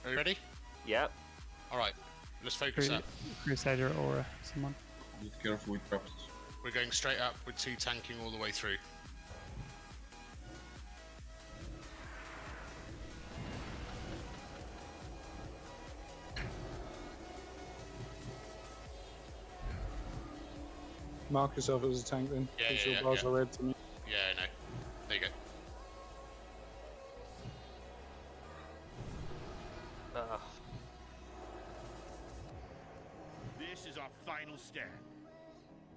Are you ready? Yeah. Alright, let's focus up. Crusader or someone. Be careful with traps. We're going straight up with 2 tanking all the way through. Mark yourself as a tank then. Yeah, because yeah, your bars yeah. are red to me. Yeah, I know. There you go. This is our final stand.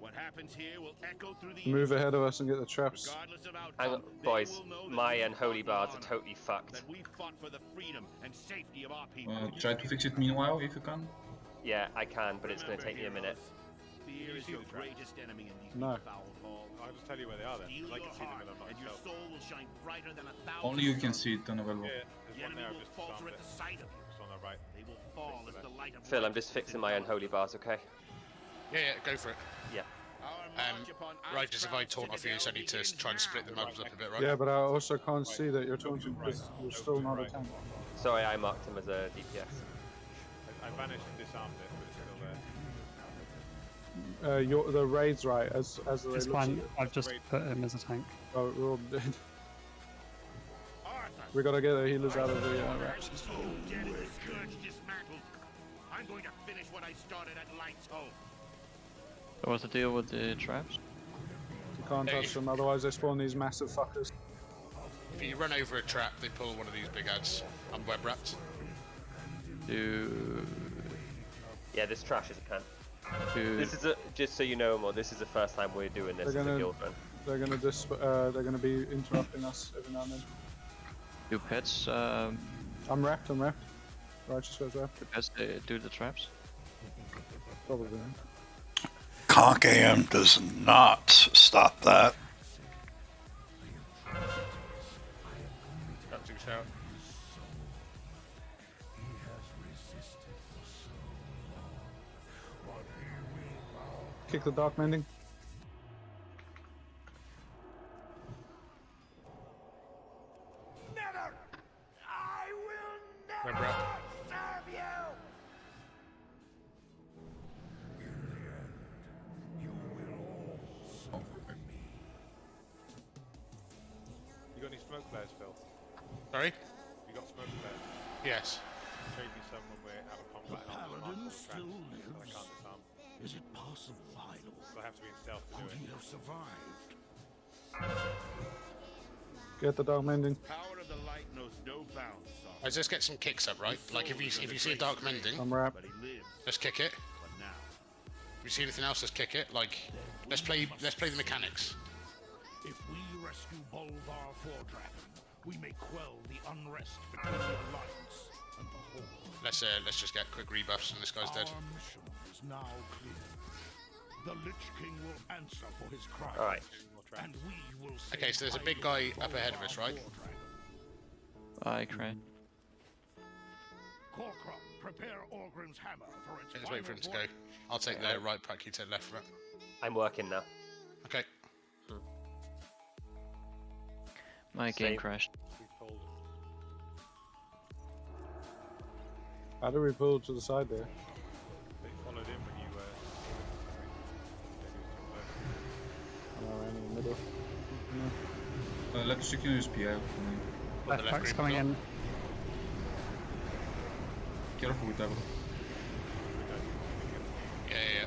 What happens here will echo through the Move ahead of us and get the traps. regardless of Hang outcome. on, boys. My unholy bars are honor, totally fucked. that we fought for the freedom and safety of our people. Try to fix it meanwhile if you can. Yeah, I can, but it's going to take me a minute. Fear is your greatest enemy in these No. foul halls. I'll just tell you where they are then. Steel 'Cause I your can see them heart, when I'm not and your myself. soul will shine brighter than 1,000 Only you can suns. see it unavailable. Yeah, The there's one enemy there. I've will just falter disarmed at it. the sight of you. It's on the right. They will fall as the light of Phil, I'm light just fixing my unholy bars, okay? Yeah, yeah, go for it. Yeah. Our march upon Righteous, if I Icecrown taunt off you, it's only to Citadel try and split the begins mobs up a bit, right? Yeah, but I also can't see that you're taunting because you're still not a tank. Sorry, I marked him as a DPS. I vanished and disarmed it, but it's still there. The raid's right as the raid It's looks fine. at it. I've just put him as a tank. Oh, we're all dead. Arthur, We gotta get the healers out of the racks. so dead and the scourge dismantled. I'm going to finish what I started at Light's Home. So what's the deal with the traps? You can't touch them, otherwise they spawn these massive fuckers. If you run over a trap, they pull one of these big ads. I'm web wrapped. Yeah, this trash is a can. Do This is just so you know, Mo, this is the first time we're doing this as a guild run. They're gonna be interrupting us every now and then. do pets I'm wrapped. Righteous goes wrapped. do the traps? Probably. Conk AM does not stop that. Got 2 shout. Kick the dark mending. Never! I will Web never wrapped. serve you! You got any smoke flares, Phil? Sorry? You got smoke flares? Yes. Trade me some when we're out of combat. and I'll Paladin mark all the still traps, so I lives. can't disarm. Is it possible, Idol? So I have to be in stealth to do Could it. he have survived? Get the dark mending. Power of the light knows no bounds, son. Let's just get some kicks up, right? Like if you see a dark mending, I'm wrapped. But he lives. let's kick it. But now, If you see anything else, let's kick it. Like, let's play the mechanics. if we rescue Bolvar Fordragon, we may quell the unrest between the Alliance and the Horde. Let's just get quick rebuffs and this guy's dead. Our mission is now clear. The Lich King will answer for his crimes. Alright. And we will Okay, so there's a big guy up ahead of us, right? I cry. Corcrum, prepare Orgrim's hammer for its Let's wait for him to go. final I'll take the right pack, you take left right. I'm working now. Okay. My game Same. crashed. We pulled. How do we pull to the side there? They followed in when you I ran in the middle. Let us secure his PL. Left left pack's group coming block. in. Careful with that. Yeah, yeah, yeah.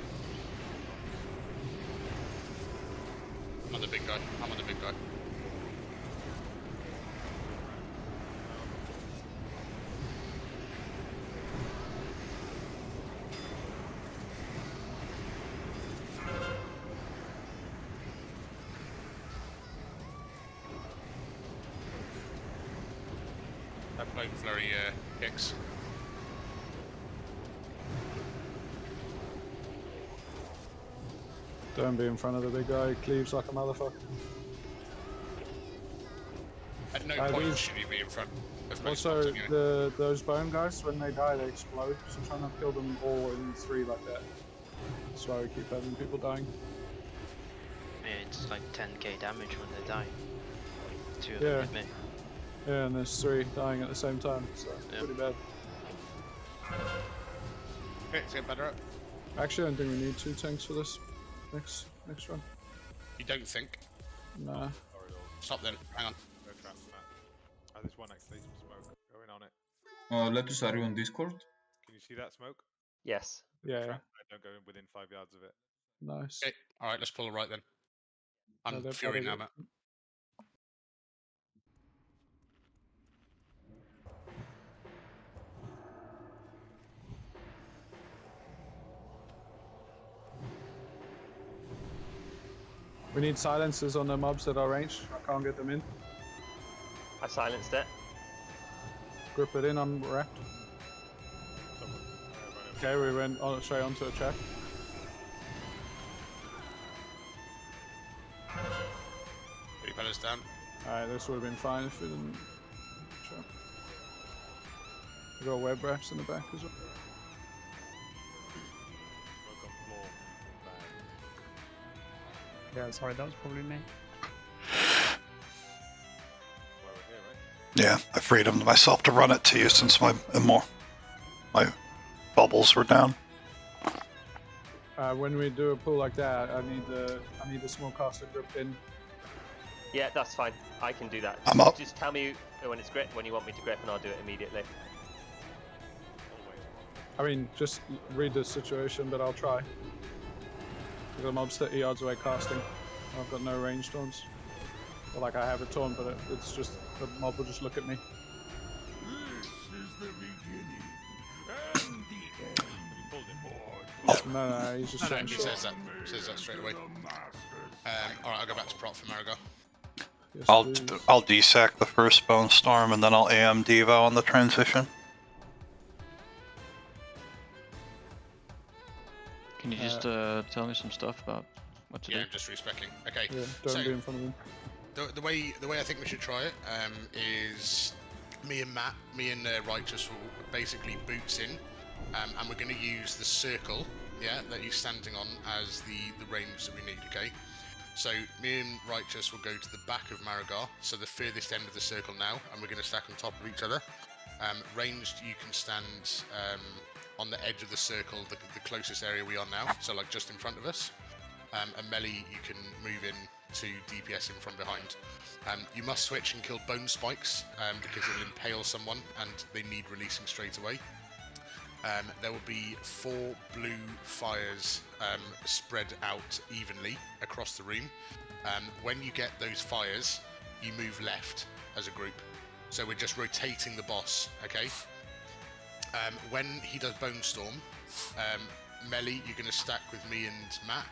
I'm on the big guy. I'm on the big guy. That bloke flurry kicks. Don't be in front of the big guy. He cleaves like a motherfucker. At no Uh, point these- should he be in front of most Also, mobs anyway. those bone guys, when they die, they explode. So try not to kill them all in 3 like that. That's why we keep having people dying. Yeah, it's like 10k damage when they die. 2 of Yeah. them hit me. Yeah, and there's 3 dying at the same time, so Yeah. pretty bad. Okay, it's getting better up. Actually, I don't think we need 2 tanks for this next run. You don't think? Nah. Stop then. Hang on. No traps, Matt. Oh, there's one actually, some smoke. Going on it. Letus, are you on Discord? Can you see that smoke? Yes. Yeah. Trap. Don't go in within 5 yards of it. Nice. Okay. Alright, let's pull right then. I'm they're Fury now, better. Matt. We need silencers on the mobs that are ranged. I can't get them in. I silenced it. Grip it in, I'm wrapped. Someone. Okay, we went on straight onto a trap. Repeller's down. Alright, this would have been fine if we didn't trap. We got web wraps in the back as well. Smoke on floor. Bad. Yeah, sorry, that was probably me. Why we're here, right? Yeah, I freed him myself to run it to you since my bubbles were down. When we do a pull like that, I need the small caster gripped in. Yeah, that's fine. I can do that. I'm up. Just tell me when it's grip, when you want me to grip, and I'll do it immediately. I mean, just read the situation, but I'll try. I've got mobs 30 yards away casting. I've got no range taunts. Well, like I have a taunt, but it's just the mob will just look at me. This is the beginning and the end. Have you pulled him? No, he's just No, saying he short. says that straight away. Alright, I'll go back to prop for Marigold. Yes, I'll please. desack the first Bone Storm and then I'll AM Devo on the transition. Can you just tell me some stuff about what to Yeah, do? I'm just respecking. Okay. Yeah, don't be in front of him. The way I think we should try it is me and Righteous will basically boots in, and we're going to use the circle, yeah, that he's standing on as the range that we need. Okay, so me and Righteous will go to the back of Marigar, so the furthest end of the circle now, and we're going to stack on top of each other. Ranged, you can stand on the edge of the circle, the closest area we are now, so like just in front of us. And melee, you can move in to DPS in from behind. You must switch and kill bone spikes because it will impale someone and they need releasing straight away. There will be 4 blue fires spread out evenly across the room. When you get those fires, you move left as a group. So we're just rotating the boss, okay? When he does Bone Storm, melee, you're going to stack with me and Matt,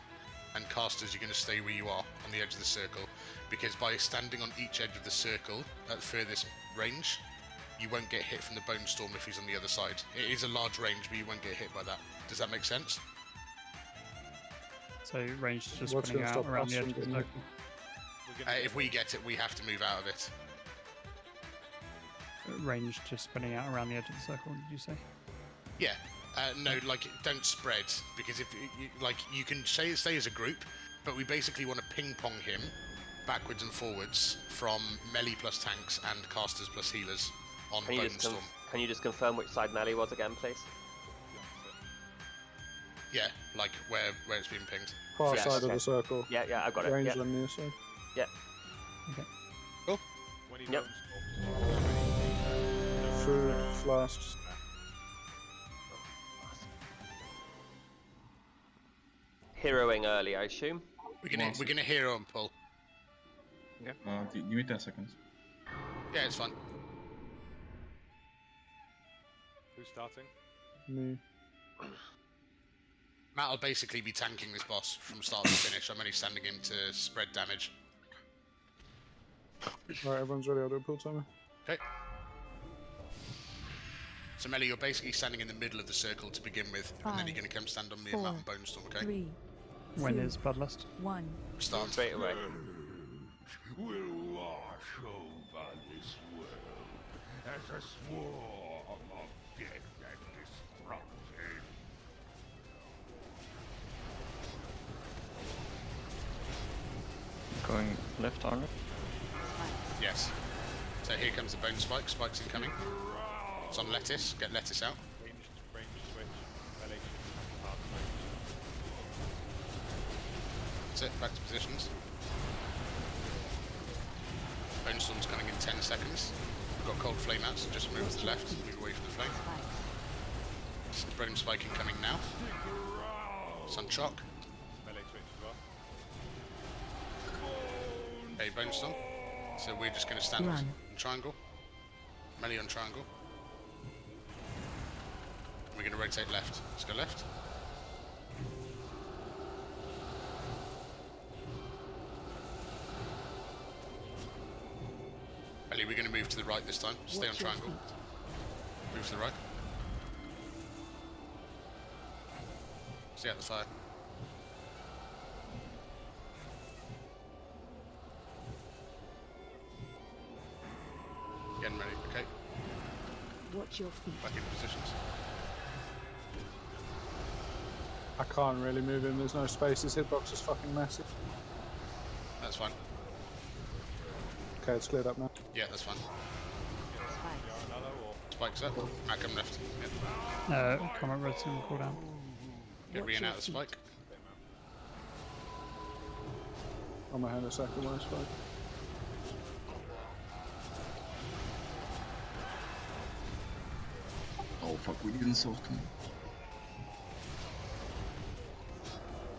and casters, you're going to stay where you are on the edge of the circle, because by standing on each edge of the circle at furthest range, you won't get hit from the Bone Storm if he's on the other side. It is a large range, but you won't get hit by that. Does that make sense? So range just What's spinning gonna out stop around us the edge from of the getting circle. If we get it, we have to move out of it. Range just spinning out around the edge of the circle, did you say? Yeah. No, like, don't spread, because if you can stay as a group, but we basically want to ping-pong him backwards and forwards from melee plus tanks and casters plus healers on Bone Storm. Can you just confirm which side melee was again, please? Yeah, like where it's being pinged. Far Yes, side of okay. the circle. Yeah, I've got it. Range Yeah. on near side. When he Yep. bone storms, Food, flasks. Heroing early, I assume. We're gonna hero and pull. Give me 10 seconds. Yeah, it's fine. who's starting? Me. Matt will basically be tanking this boss from start to finish. I'm only standing him to spread damage. Right, everyone's ready. I'll do a pull timer. Okay. So Melly, you're basically standing in the middle of the circle to begin with, and then you're going to come stand on me and Matt and Bone Storm, okay? 3, When is Bloodlust? 1. Start. Straight away. Will wash over this world as a swarm of death and destruction. Going left armor. Yes. So here comes the bone spike. Spike's incoming. It's on lettuce. Get lettuce out. Range switch, melee. That's it, back to positions. Bonestorm's coming in 10 seconds. We've got cold flame out, so just move to the left, move away from the flame. Spreading spiking coming now. Sun shock. Melee switch as well. Okay, Bonestorm. So we're just going to stand on triangle. Melee on triangle. We're going to rotate left. Let's go left. Melee, we're going to move to the right this time. Stay on triangle. Move to the right. Stay out the fire. Getting ready, okay. Watch your feet. Back in positions. I can't really move him, there's no space, his hitbox is fucking massive. That's fine. Okay, it's cleared up now. Yeah, that's fine. Another or Spikes up. Matt, come left. Yeah. Comment red team cooldown. Get Rian out of the spike. I'm gonna hand a second one, spike. Oh fuck, we didn't solve him.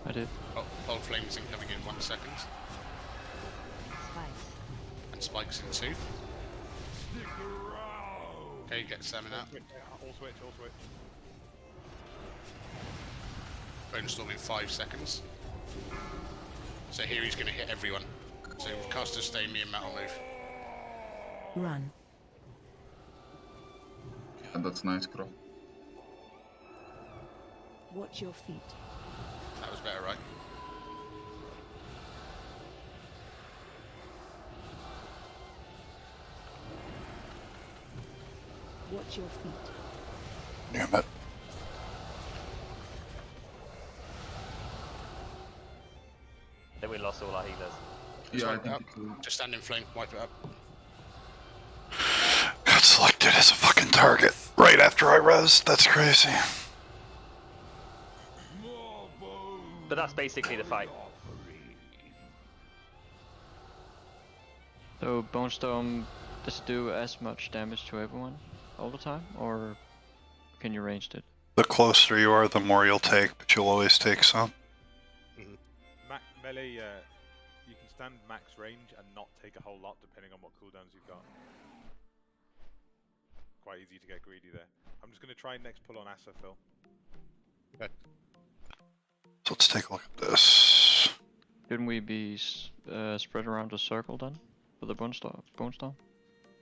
I did. Oh, cold flames incoming in 1 second. And spikes in 2. Okay, get salmon out. all switch, all switch. Bonestorm in 5 seconds. So here he's going to hit everyone. So caster stay, me and Matt will move. Run. Yeah, that's nice, Crow. Watch your feet. That was better, right? Watch your feet. Damn it. Then we lost all our healers. Yeah, I Wipe it think up. it will. Just stand in flame, wipe it up. Got selected as a fucking target right after I res. That's crazy. But that's basically the fight. So Bonestorm, does it do as much damage to everyone all the time, or can you range it? The closer you are, the more you'll take, but you'll always take some. Melee, you can stand max range and not take a whole lot depending on what cooldowns you've got. Quite easy to get greedy there. I'm just going to try next pull on Asa, Phil. Okay. So let's take a look at this. Shouldn't we be spread around a circle then for the Bonestorm?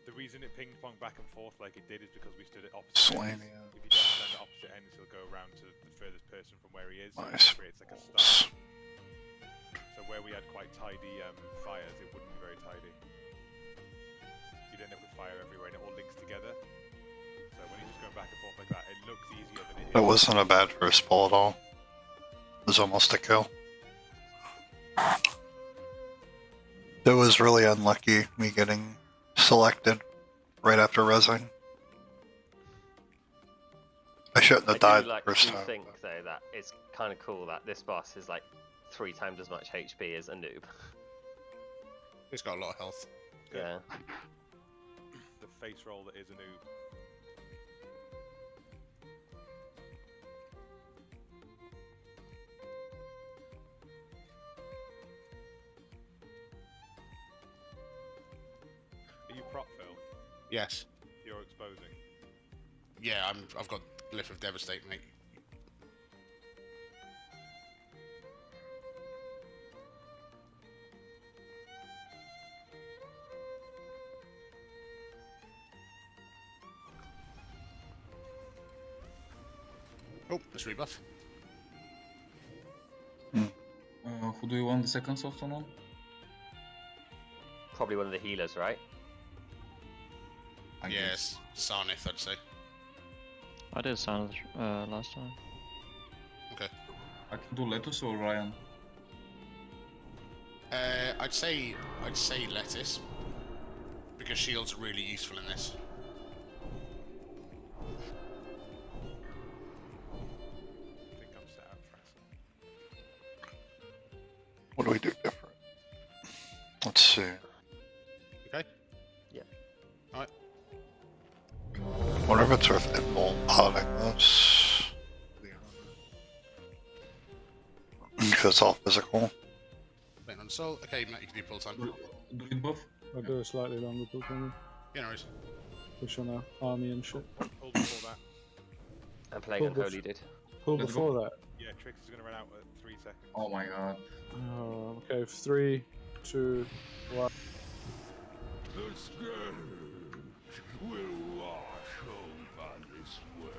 The reason it ping pong back and forth like it did is because we stood at opposite ends. Slania. If you don't stand at opposite ends, he'll go around to the furthest person from where he is. Nice. It creates like a star. So where we had quite tidy fires, it wouldn't be very tidy. You'd end up with fire everywhere and it all links together. So when you're just going back and forth like that, it looks easier than it is. That wasn't a bad first pull at all. It was almost a kill. It was really unlucky, me getting selected right after resing. I shouldn't have died the first time. I think though that it's kind of cool that this boss is like 3 times as much HP as a noob. He's got a lot of health. Yeah. The face roll that is a noob. Are you prop, Phil? Yes. You're exposing. Yeah, I've got Glyph of Devastate, mate. Oh, let's rebuff. Who do you want the second soft on? Probably one of the healers, right? I Yes, Sarnith, I'd say. I did sound last time. Okay. I can do Lettuce or Ryan. I'd say Lettuce, because shields are really useful in this. I think I'm set up for Asa. What do we do different? Let's see. Okay. Yeah. Alright. Wonder if it's worth inbound potting this. Because it's all physical. Waiting on soul. Okay, Matt, you can do pull time. Do it buff. I'll do a slightly longer pull time. Yeah, no worries. Push on our army and shit. Pull before that. And playing Pull Unholy did. Pull Let's before that. Yeah, Trix is going to run out at 3 seconds. Oh my god. Oh, okay, 3, 2, 1. The scourge will wash over this world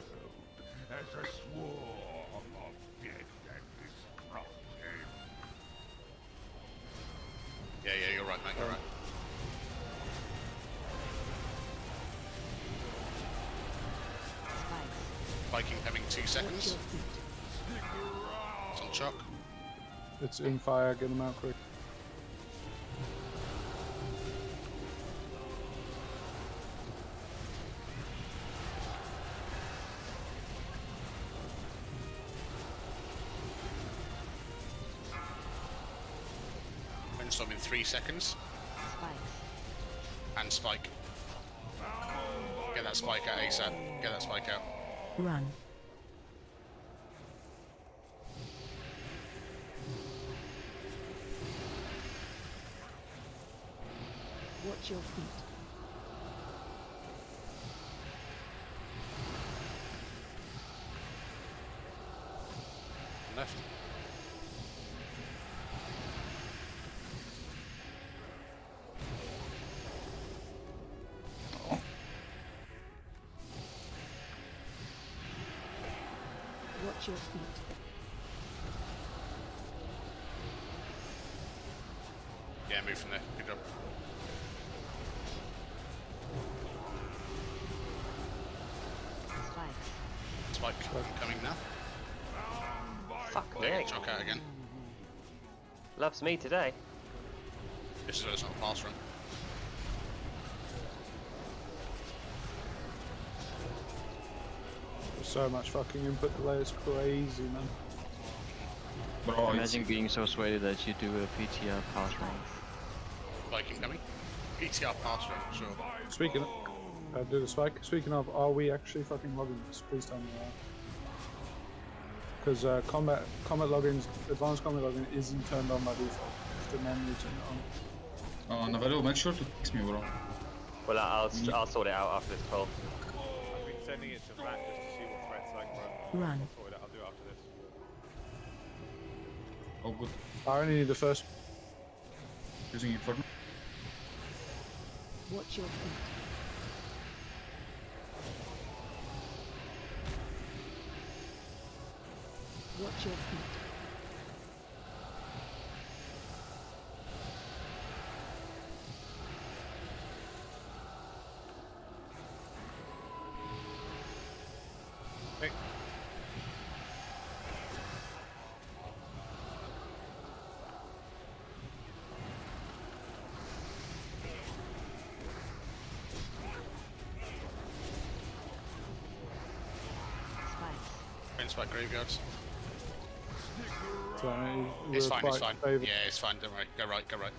as a swarm of death and destruction. Yeah, you're right, mate, you're right. Viking having 2 seconds. It's on chock. It's in fire, get them out quick. Windstorm in 3 seconds. And spike. Get that spike out ASAP. Get that spike out. Run. Watch your feet. Left. Watch your feet. Yeah, move from there. Good job. Spike coming now. Fuck There, me. get chock out again. Loves me today. This is where it's not a pass run. There's so much fucking input delay, it's crazy, man. Bro, Imagine being so sweaty that you do a PTR pass run. Viking coming. PTR pass run, sure. Speaking of, do the spike. Speaking of, are we actually fucking logging this? Please tell me that. Because combat logins, advanced combat login isn't turned on by default. You have to manually turn it on. Navalio, make sure to text me, bro. Well, I'll sort it out after this call. I've been sending it to Matt just to see what threats like run. Run. I'll sort it out. I'll do it after this. Oh, good. I only need the first. Using it for Watch your feet. Watch your feet. Hey. Spike graveyards. So, It's we're fine, it's quite fine. favoured. Yeah, it's fine, don't worry. Go right, go right.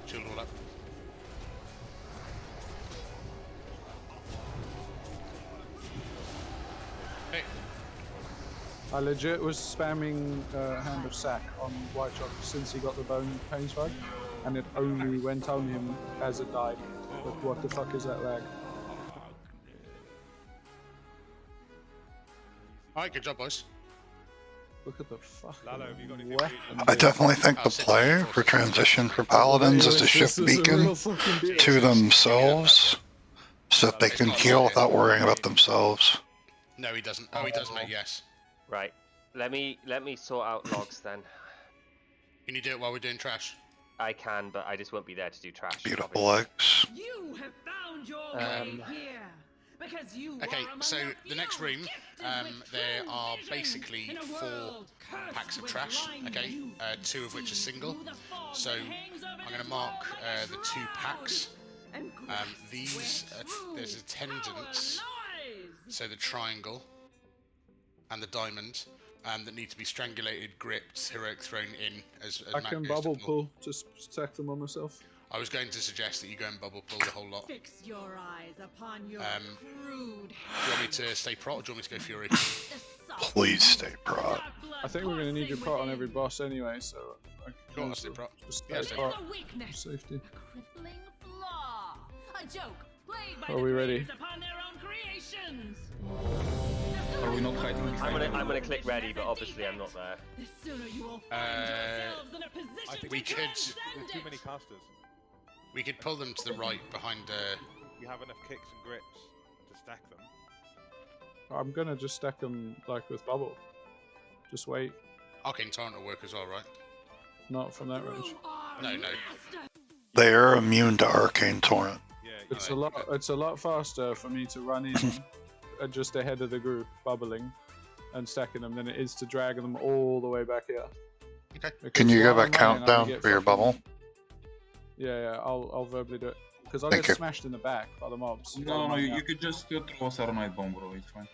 Shield all up. Hey, I legit was spamming Hand of Sack on White Shock since he got the bone pain spike, and it only went on him as it died. But what the fuck is that lag? alright, good job, boys. Look at the fucking Lalo, have you got anything weapon. I definitely think the play for transition for paladins is to shift beacon to themselves so that they can heal without worrying about themselves. No, he doesn't. Oh, he does, mate, yes. Right. Let me sort out logs then. Can you do it while we're doing trash? I can, but I just won't be there to do trash. Beautiful obviously. legs. You have found your way here. Because you Okay, so the next room, there are basically 4 packs of trash, okay, 2 of which are single. So I'm going to mark the 2 packs. These, there's attendants, so the triangle and the diamond. that need to be strangulated, gripped, heroic thrown in as I Matt can goes to bubble pull to stack them on myself. I was going to suggest that you go and bubble pull the whole lot. Fix your eyes upon your crude. Do you want me to stay prot or do you want me to go fury? Please stay prot. I think we're gonna need your prot on every boss anyway, so I can Go on, also stay prot. just Yeah, stay stay prot A weakness. safety. Crippling flaw. A joke played by Are the we ready? creators upon their own creations. Are we not hiding behind? I'm gonna click ready, but obviously I'm not there. The sooner you will find yourselves in a position I think we to could- transcend There's too it. many casters. We could pull them to the right behind. You have enough kicks and grips to stack them. I'm gonna just stack them like with bubble. Just wait. Arcane Torrent will work as well, right? Not from that range. You are No. master. They are immune to Arcane Torrent. Yeah. It's No, a lot faster for me to run in just ahead of the group, bubbling and stacking them than it is to drag them all the way back here. Okay. Because Can you while give a I'm running, I'm gonna countdown get for your fucking- bubble? Yeah, I'll verbally do it. Because I'll Thank get you. smashed in the back by the mobs. No, you could just throw a Saronite bomb, bro. It's fine.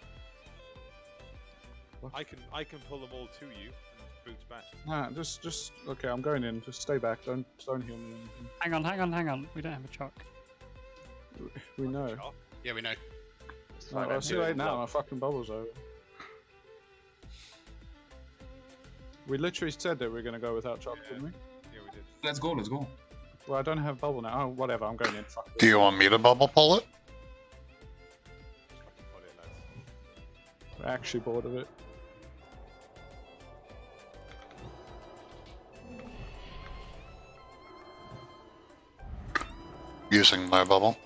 I can pull them all to you and boots back. Nah, just okay. I'm going in. Just stay back. Don't heal me or anything. Hang on. We don't have a chock. We know. Shock. Yeah, we know. It's No, fine, I'll I'm see you doing later now. block. My fucking bubble's over. We literally said that we are gonna go without choc, Yeah. didn't we? Yeah, we did. Let's go. Let's go. Well, I don't have bubble now. Oh, whatever. I'm going in. Fuck Do this. you want me to bubble pull it? Fucking pull it, lads. I'm actually bored of it. Using my bubble.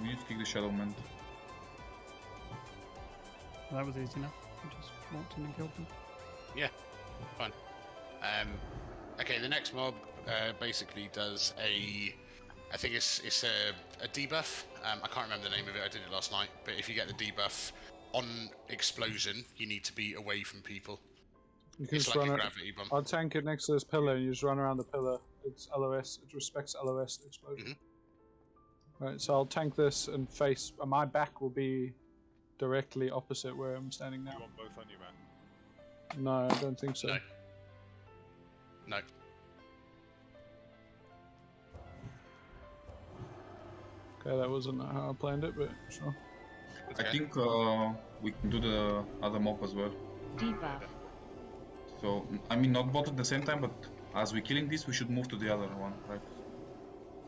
We need to kick the Shadow Man. Well, that was easy enough. We just walked in and killed them. Fine. Okay, the next mob basically does a. I think it's a debuff. I can't remember the name of it. I did it last night. But if you get the debuff on explosion, you need to be away from people. You can It's just like a run it. gravity bomb. I'll tank it next to this pillar, and you just run around the pillar. It's LOS. It respects LOS explosion. Right, so I'll tank this and face. My back will be directly opposite where I'm standing You now. want both on you, man. No, I don't think so. No. No. Okay, that wasn't how I planned it, but sure. Okay. I think we can do the other mob as well. Debuff. So, I mean, not both at the same time, but as we're killing this, we should move to the other one, right?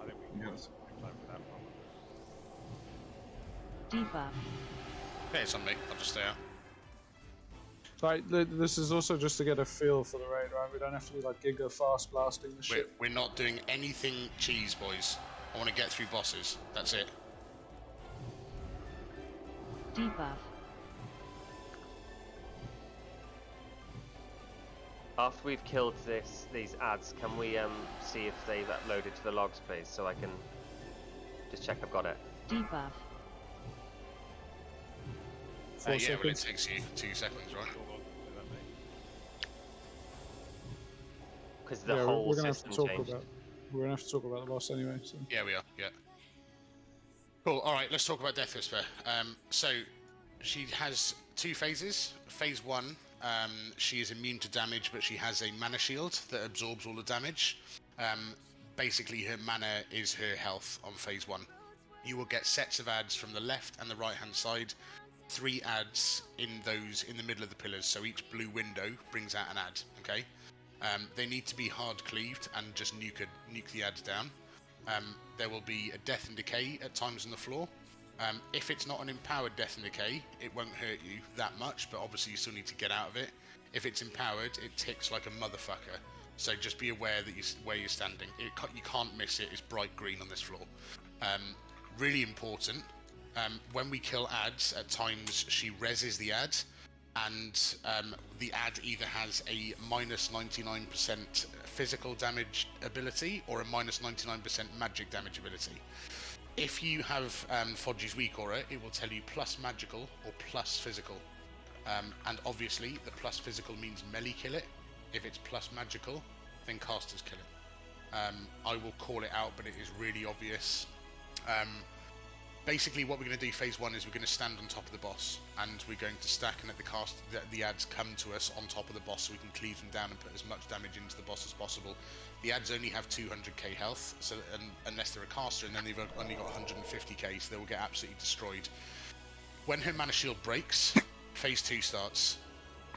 I think we can Yes. plan for that one. Debuff. Yeah, it's on me. I'll just stay out. Right, this is also just to get a feel for the raid, right? We don't have to be like giga fast blasting the shit. We're not doing anything cheese, boys. I want to get through bosses. That's it. Debuff. After we've killed these ads, can we see if they've uploaded to the logs, please, so I can just check I've got it. Debuff. 4 Yeah, well, it seconds. takes you 2 seconds, right? Hold on, do that, mate. Because the Yeah, whole we're gonna have to system talk changed. about. We're gonna have to talk about the boss anyway. So. Yeah, we are. Yeah. Cool. All right. Let's talk about Death Whisper. So she has 2 phases. Phase 1, she is immune to damage, but she has a mana shield that absorbs all the damage. Basically, her mana is her health on phase 1. You will get sets of ads from the left and the right hand side. 3 ads in the middle of the pillars. So each blue window brings out an ad. Okay. They need to be hard cleaved and just nuke the ads down. There will be a death and decay at times on the floor. If it's not an empowered death and decay, it won't hurt you that much, but obviously you still need to get out of it. If it's empowered, it ticks like a motherfucker. So just be aware that where you're standing. You can't miss it. It's bright green on this floor. Really important. When we kill ads, at times she reses the ad. and the ad either has a minus 99% physical damage ability or a minus 99% magic damage ability. If you have Fodgy's weak aura, it will tell you plus magical or plus physical. And obviously, the plus physical means melee kill it. If it's plus magical, then casters kill it. I will call it out, but it is really obvious. Basically, what we're going to do phase 1 is we're going to stand on top of the boss, and we're going to stack and let the ads come to us on top of the boss, so we can cleave them down and put as much damage into the boss as possible. The ads only have 200k health, so unless they're a caster, and then they've only got 150k, so they will get absolutely destroyed. When her mana shield breaks, phase 2 starts.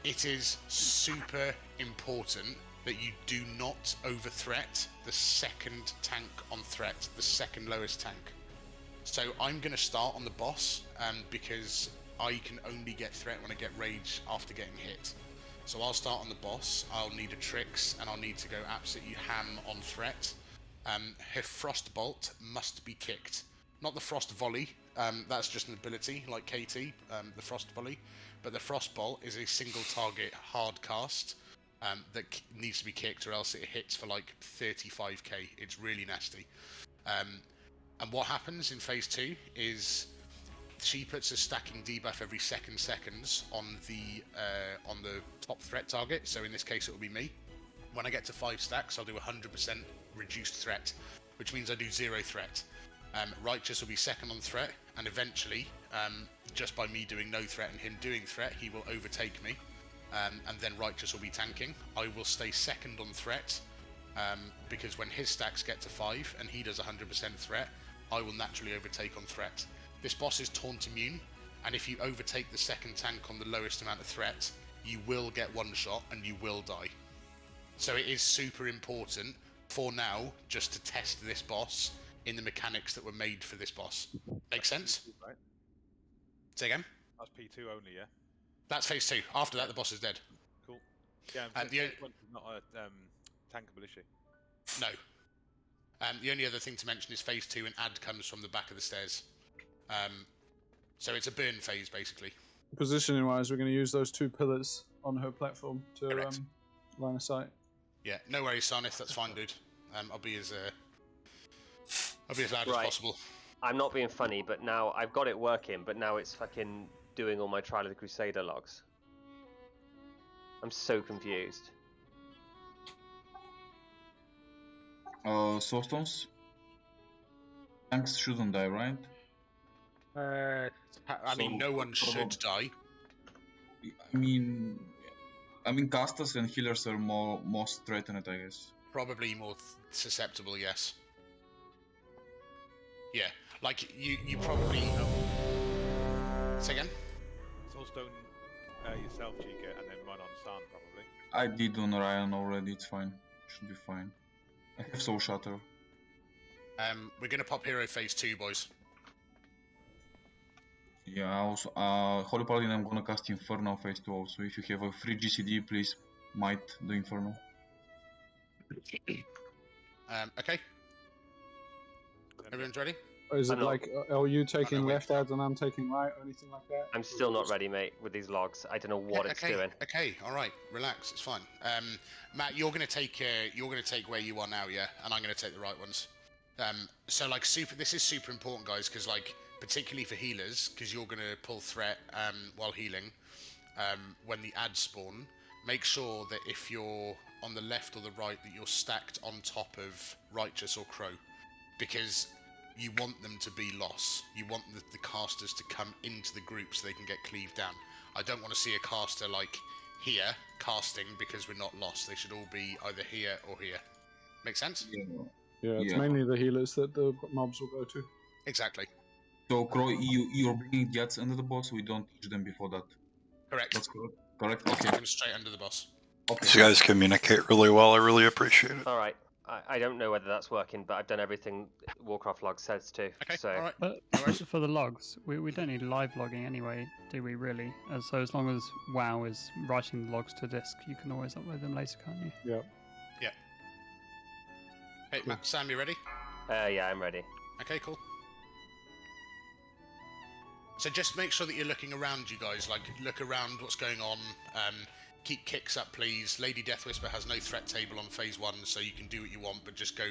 It is super important that you do not over-threat the second tank on threat, the second lowest tank. So I'm going to start on the boss because I can only get threat when I get rage after getting hit. So I'll start on the boss, I'll need a Trix, and I'll need to go absolutely ham on threat. Her Frost Bolt must be kicked. Not the Frost Volley, that's just an ability like KT, the Frost Volley. But the Frost Bolt is a single target hard cast that needs to be kicked, or else it hits for like 35k. It's really nasty. And what happens in phase 2 is she puts a stacking debuff every seconds on the top threat target. So in this case, it will be me. When I get to 5 stacks, I'll do 100% reduced threat, which means I do 0 threat. Righteous will be second on threat, and eventually, just by me doing no threat and him doing threat, he will overtake me. And then Righteous will be tanking. I will stay second on threat, because when his stacks get to 5 and he does 100% threat, I will naturally overtake on threat. This boss is taunt immune, and if you overtake the second tank on the lowest amount of threat, you will get one shot and you will die. So it is super important for now just to test this boss in the mechanics that were made for this boss. Make sense? P2, right? Say again? That's P2 only, yeah? That's phase 2. After that, the boss is dead. Cool. Yeah, And phase 1 is not a tankable issue. No. The only other thing to mention is phase 2, an ad comes from the back of the stairs. So it's a burn phase, basically. Positioning wise, we're going to use those 2 pillars on her platform to line of sight. Yeah, no worries, Sarnith. That's fine, dude. I'll be as loud as possible. I'm not being funny, but now I've got it working, but now it's fucking doing all my Trial of the Crusader logs. I'm so confused. Soulstones? Tanks shouldn't die, right? I mean, no one should die. I mean, casters and healers are most threatened, I guess. Probably more susceptible, yes. Yeah, like you probably. Say again. Soulstone yourself, Chica, and then one on San, probably. I did on Ryan already. It's fine. Should be fine. I have Soul Shatter. We're gonna pop hero phase 2, boys. Yeah, also, Holy Paladin, I'm gonna cast Inferno phase 2 also. If you have a free GCD, please might the Inferno. Okay. Everyone's ready? Is it like, are you taking left ads and I'm taking right, or anything like that? I'm still not ready, mate, with these logs. I don't know what it's doing. Okay, all right, relax, it's fine. Matt, you're gonna take where you are now, yeah, and I'm gonna take the right ones. So like this is super important, guys, because like particularly for healers, because you're gonna pull threat while healing. When the ads spawn, make sure that if you're on the left or the right, that you're stacked on top of Righteous or Crow, because you want them to be loss. You want the casters to come into the group so they can get cleaved down. I don't want to see a caster like here casting because we're not lost. They should all be either here or here. Make sense? Yeah, it's mainly the healers that the mobs will go to. Exactly. So, Crow, you're bringing the ads under the boss, we don't teach them before that. Correct. That's correct? Okay. Them straight under the boss. Okay. These guys communicate really well. I really appreciate it. Alright. I don't know whether that's working, but I've done everything Warcraft log says to. Okay, so. alright. But for the logs, we don't need live logging anyway, do we really? So as long as WoW is writing the logs to disk, you can always upload them later, can't you? Yeah. Yeah. Hey, Matt, Sam, you ready? Yeah, I'm ready. Okay, cool. So just make sure that you're looking around, you guys. Like, look around what's going on. Keep kicks up, please. Lady Death Whisper has no threat table on phase 1, so you can do what you want, but just go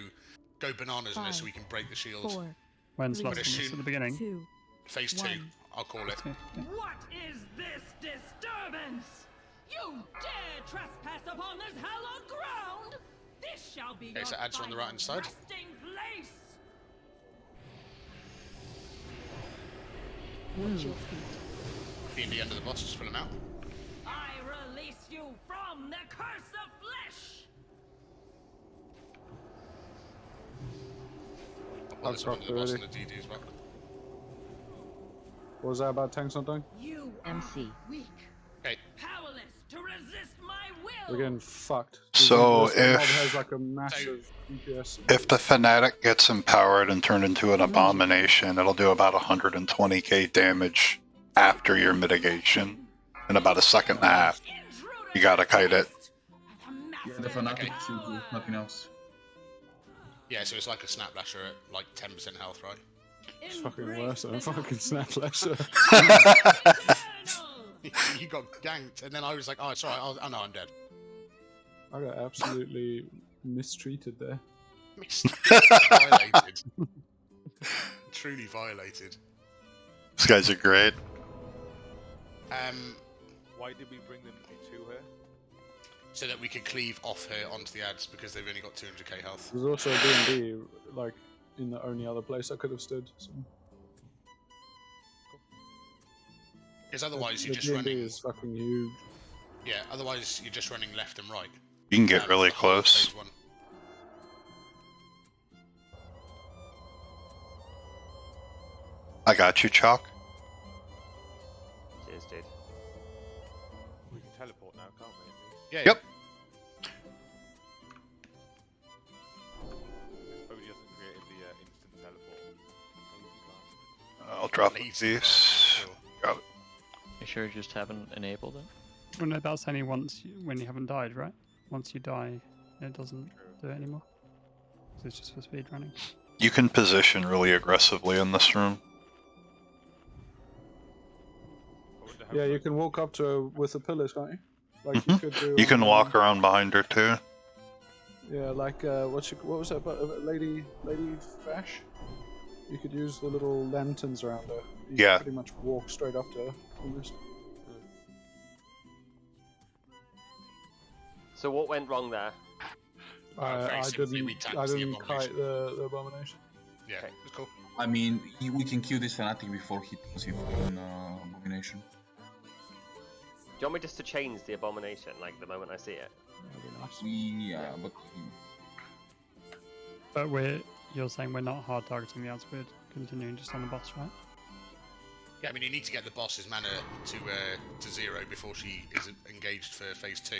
bananas in it so we can break the shield. 4, When's 3, last one? At the beginning? 2, Phase 2, 1. I'll call it. What is this disturbance? You dare trespass upon this hallowed ground? This shall be Okay, your so ads are on the right-hand side. resting place. Watch your feet. D&D under the boss, just pull him out. I release you from the curse of flesh. Well, there's one under the boss and the DD as well. What was that about tanks not dying? You MC. are weak, Okay. powerless to resist my will. We're getting fucked. So This mob if- has like a massive DPS. If the Fanatic gets empowered and turned into an abomination, it'll do about 120k damage after your mitigation in about a second and a half. You gotta kite it. Yeah, the Fanatic should do nothing else. Yeah, so it's like a Snap Lasher at like 10% health, right? It's fucking worse than a fucking Snap Lasher. You got ganked, and then I was like, oh, it's alright, oh no, I'm dead. I got absolutely mistreated there. Violated. Truly violated. These guys are great. Why did we bring them to her? So that we could cleave off her onto the ads because they've only got 200k health. There's also a D&D, like, in the only other place I could have stood. So. Because otherwise the you're just D&D running. is fucking huge. Yeah, otherwise you're just running left and right. You can get really the whole of close. phase 1. I got you, Chalk. Cheers, dude. We can teleport now, can't we? Yeah. Yep. POV hasn't created the instant teleport. I'll drop Lazy these. bastard. Got it. Make sure you just haven't enabled it. Well, no, that's only when you haven't died, right? Once you die, it doesn't do it anymore. So it's just for speed running. You can position really aggressively in this room. Yeah, you can walk up to her with the pillars, can't you? Like you could do. You can on, walk around behind her too. Yeah, like what was that? Lady Fash. You could use the little lanterns around her. You Yeah. could pretty much walk straight up to her. Almost. So what went wrong there? Very I simply, we didn't. tanked I the didn't kite abomination. the abomination. Yeah, Okay. it's cool. I mean, we can kill this Fanatic before he turns him in Abomination. Do you want me just to change the abomination, like the moment I see it? That'd be nice. Yeah, but But you're saying we're not hard targeting the ads, we're continuing just on the boss, right? Yeah, I mean you need to get the boss's mana to 0 before she is engaged for phase 2.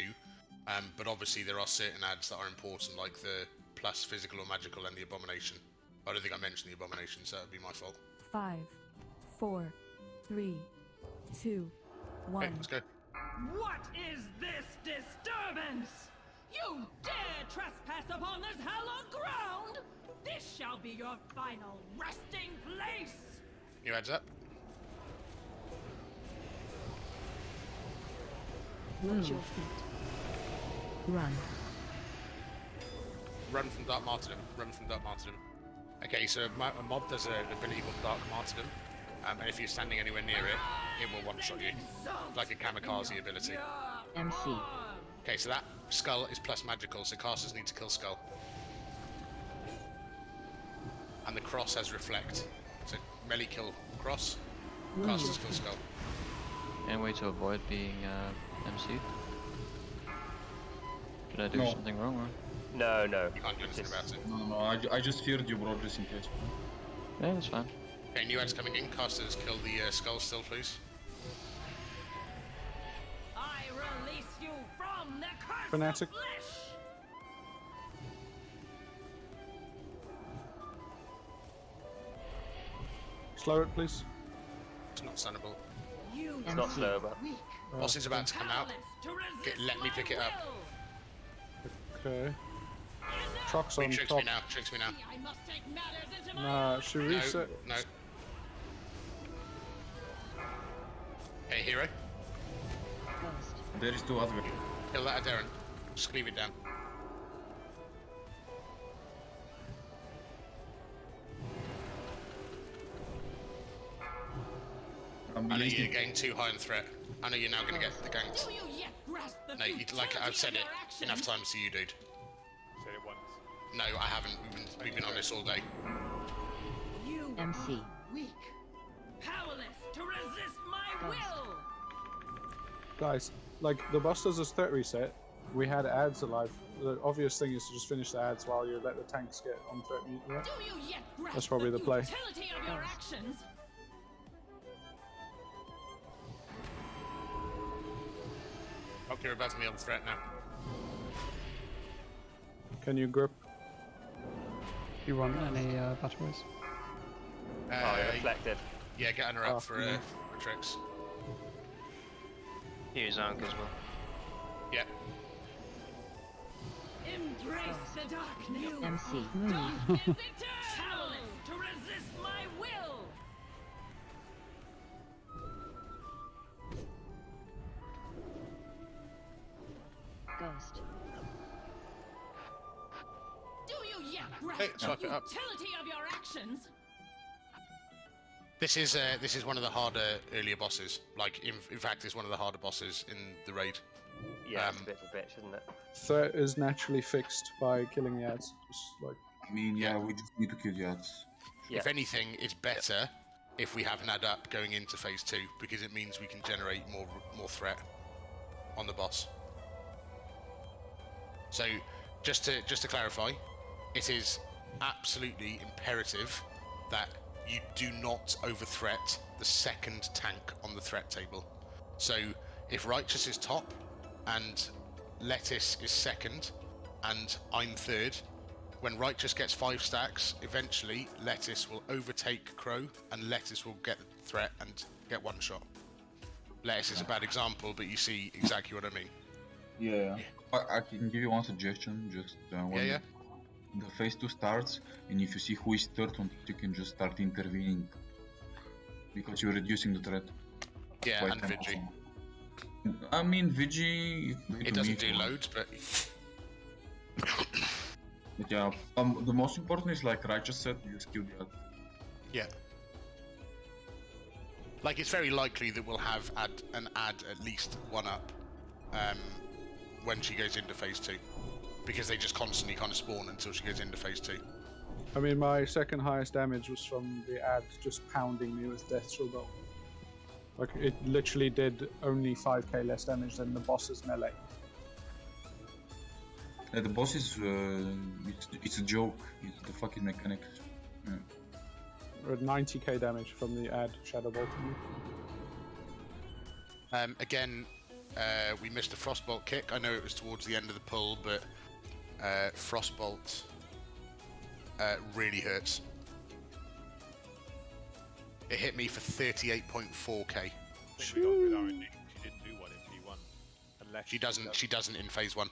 But obviously there are certain ads that are important, like the plus physical or magical and the abomination. I don't think I mentioned the abomination, so that'd be my fault. 5, 4, 3, 2, 1. Okay, let's go. What is this disturbance? You dare trespass upon this hallowed ground? This shall be your final resting place. New ads up. Watch your feet. Run. Run from Dark Martyrdom. Run from Dark Martyrdom. Okay, so a mob does an ability called Dark Martyrdom, and if you're standing anywhere near it, it will one-shot you. It's like a kamikaze ability. MC. Okay, so that skull is plus magical, so casters need to kill skull. And the cross has reflect. So melee kill cross, casters kill skull. Any way to avoid being MC'd? Did I do No. something wrong, or? No. You can't do anything about it. no, I just feared you, bro, just in case. Yeah, that's fine. Okay, new ads coming in. Casters kill the skull still, please. I release you from the curse Fanatic. of flesh. Slow it, please. It's not stunnable. You It's not slow, but weak, Boss is about to come out. powerless to resist Let me my pick it up. will. Okay. Truck's on Tricks top. me now. Tricks me now. I must take matters into my Nah, own she No, reset. no. Hey, hero. Ghost. There is two other. Kill that Darren. Just leave it down. I know you're getting too high in threat. I know you're now going to get the ganks. Do you yet grasp the No, like I've said it enough times to you, dude. Said it once. No, I haven't. We've been on this all day. You MC. are weak, powerless to resist my will. Guys, like the boss does his threat reset. We had ads alive. The obvious thing is to just finish the ads while you let the tanks get on threat mute. Yeah? Do you yet grasp That's probably the play. utility of your actions? Hope you're about to be on threat now. Can you grip? You want any battle rays? Oh, you're reflected. Yeah, get her up Oh, for yeah. tricks. Use Ankh as well. Yeah. Embrace the darkness. MC. Darkness eternal. Powerless to resist my will. Ghost. Do you yet grasp Hey, the swipe it up. utility of your actions? This is one of the harder earlier bosses. Like in fact, it's one of the harder bosses in the raid. Yeah, it's a bit of a bitch, isn't it? Threat is naturally fixed by killing the ads. Just like I mean, yeah, we just need to kill the ads. Yeah. If anything, it's better if we have an ad up going into phase 2 because it means we can generate more threat on the boss. So, just to clarify, it is absolutely imperative that you do not overthreat the second tank on the threat table. So, if Righteous is top and Lettuce is second and I'm third, when Righteous gets 5 stacks, eventually Lettuce will overtake Crow and Lettuce will get threat and get one shot. Lettuce is a bad example, but you see exactly what I mean. Yeah. I can give you one suggestion. Just when the phase 2 starts, and if you see who is third on, you can just start intervening because you're reducing the threat. Yeah, by and 10%. Vigi. I mean, Vigi. It doesn't do loads, but But yeah, the most important is like Righteous said, you just kill the ad. yeah. Like it's very likely that we'll have an ad at least one up when she goes into phase 2, because they just constantly kind of spawn until she goes into phase 2. I mean, my second highest damage was from the ad just pounding me with Death Shield Bolt. Like, it literally did only 5k less damage than the boss's melee. The boss is it's a joke. It's the fucking mechanics. Yeah. Or 90k damage from the ad Shadow Bolting me. Again, we missed a Frostbolt kick. I know it was towards the end of the pull, but Frostbolt really hurts. It hit me for 38.4k. She didn't do one in P1. Unless She doesn't in phase 1.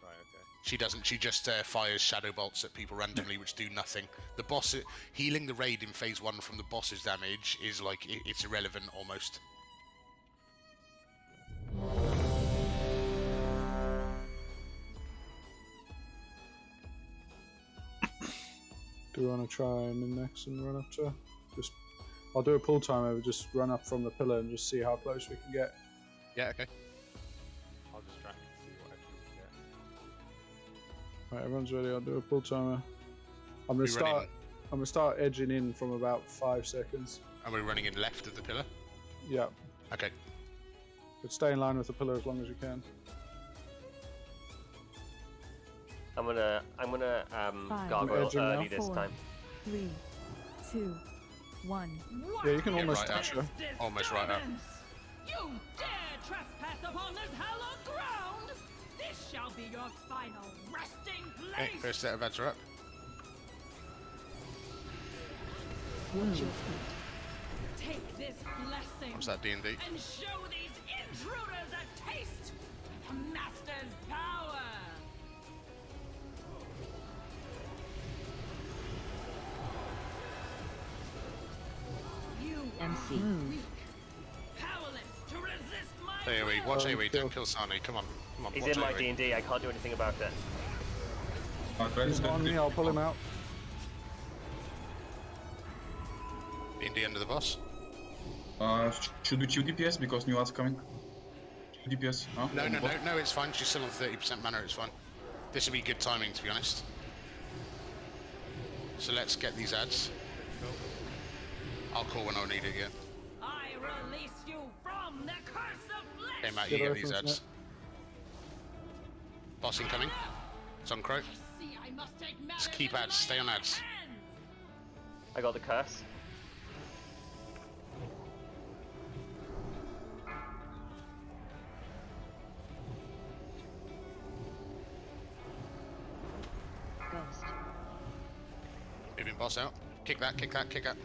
Right, okay. She doesn't. She just fires shadow bolts at people randomly, which do nothing. The boss healing the raid in phase 1 from the boss's damage is like it's irrelevant almost. Do you want to try min-max and run up to her? I'll do a pull timer, just run up from the pillar and just see how close we can get. Yeah, okay. I'll distract and see what actually we can get. Right, everyone's ready. I'll do a pull timer. I'm gonna start edging in from about 5 seconds. Are we running in left of the pillar? Yeah. Okay. But stay in line with the pillar as long as you can. I'm gonna gargoyle edging early now. this time. 3, 2, 1. Yeah, you can almost right touch her. Almost right up. You dare trespass upon this hallowed ground! This shall be your final resting place! Okay, first set of ads are up. Watch your feet. Take this blessing What's that, D&D? and show these intruders a taste of the Master's power! You MC. are weak, powerless to AoE. Watch AoE. Don't kill Sani. Come on. Come on. He's watch in my AoE. D&D. I can't do anything about it. He's on me, I'll pull him out. D&D under the boss. Should we chill DPS because new ads coming? Chill DPS, huh? No, it's fine. She's still on 30% mana. It's fine. This will be good timing, to be honest. So let's get these ads. I'll call when I need it. Yeah. I release you from the curse of flesh. Hey Matt, you get these ads. Boss incoming. It's on Crow. See, I must take Just matters keep into ads. Stay my on ads. hands. I got the curse. Ghost. Moving boss out. Kick that. Kick that. Kick that.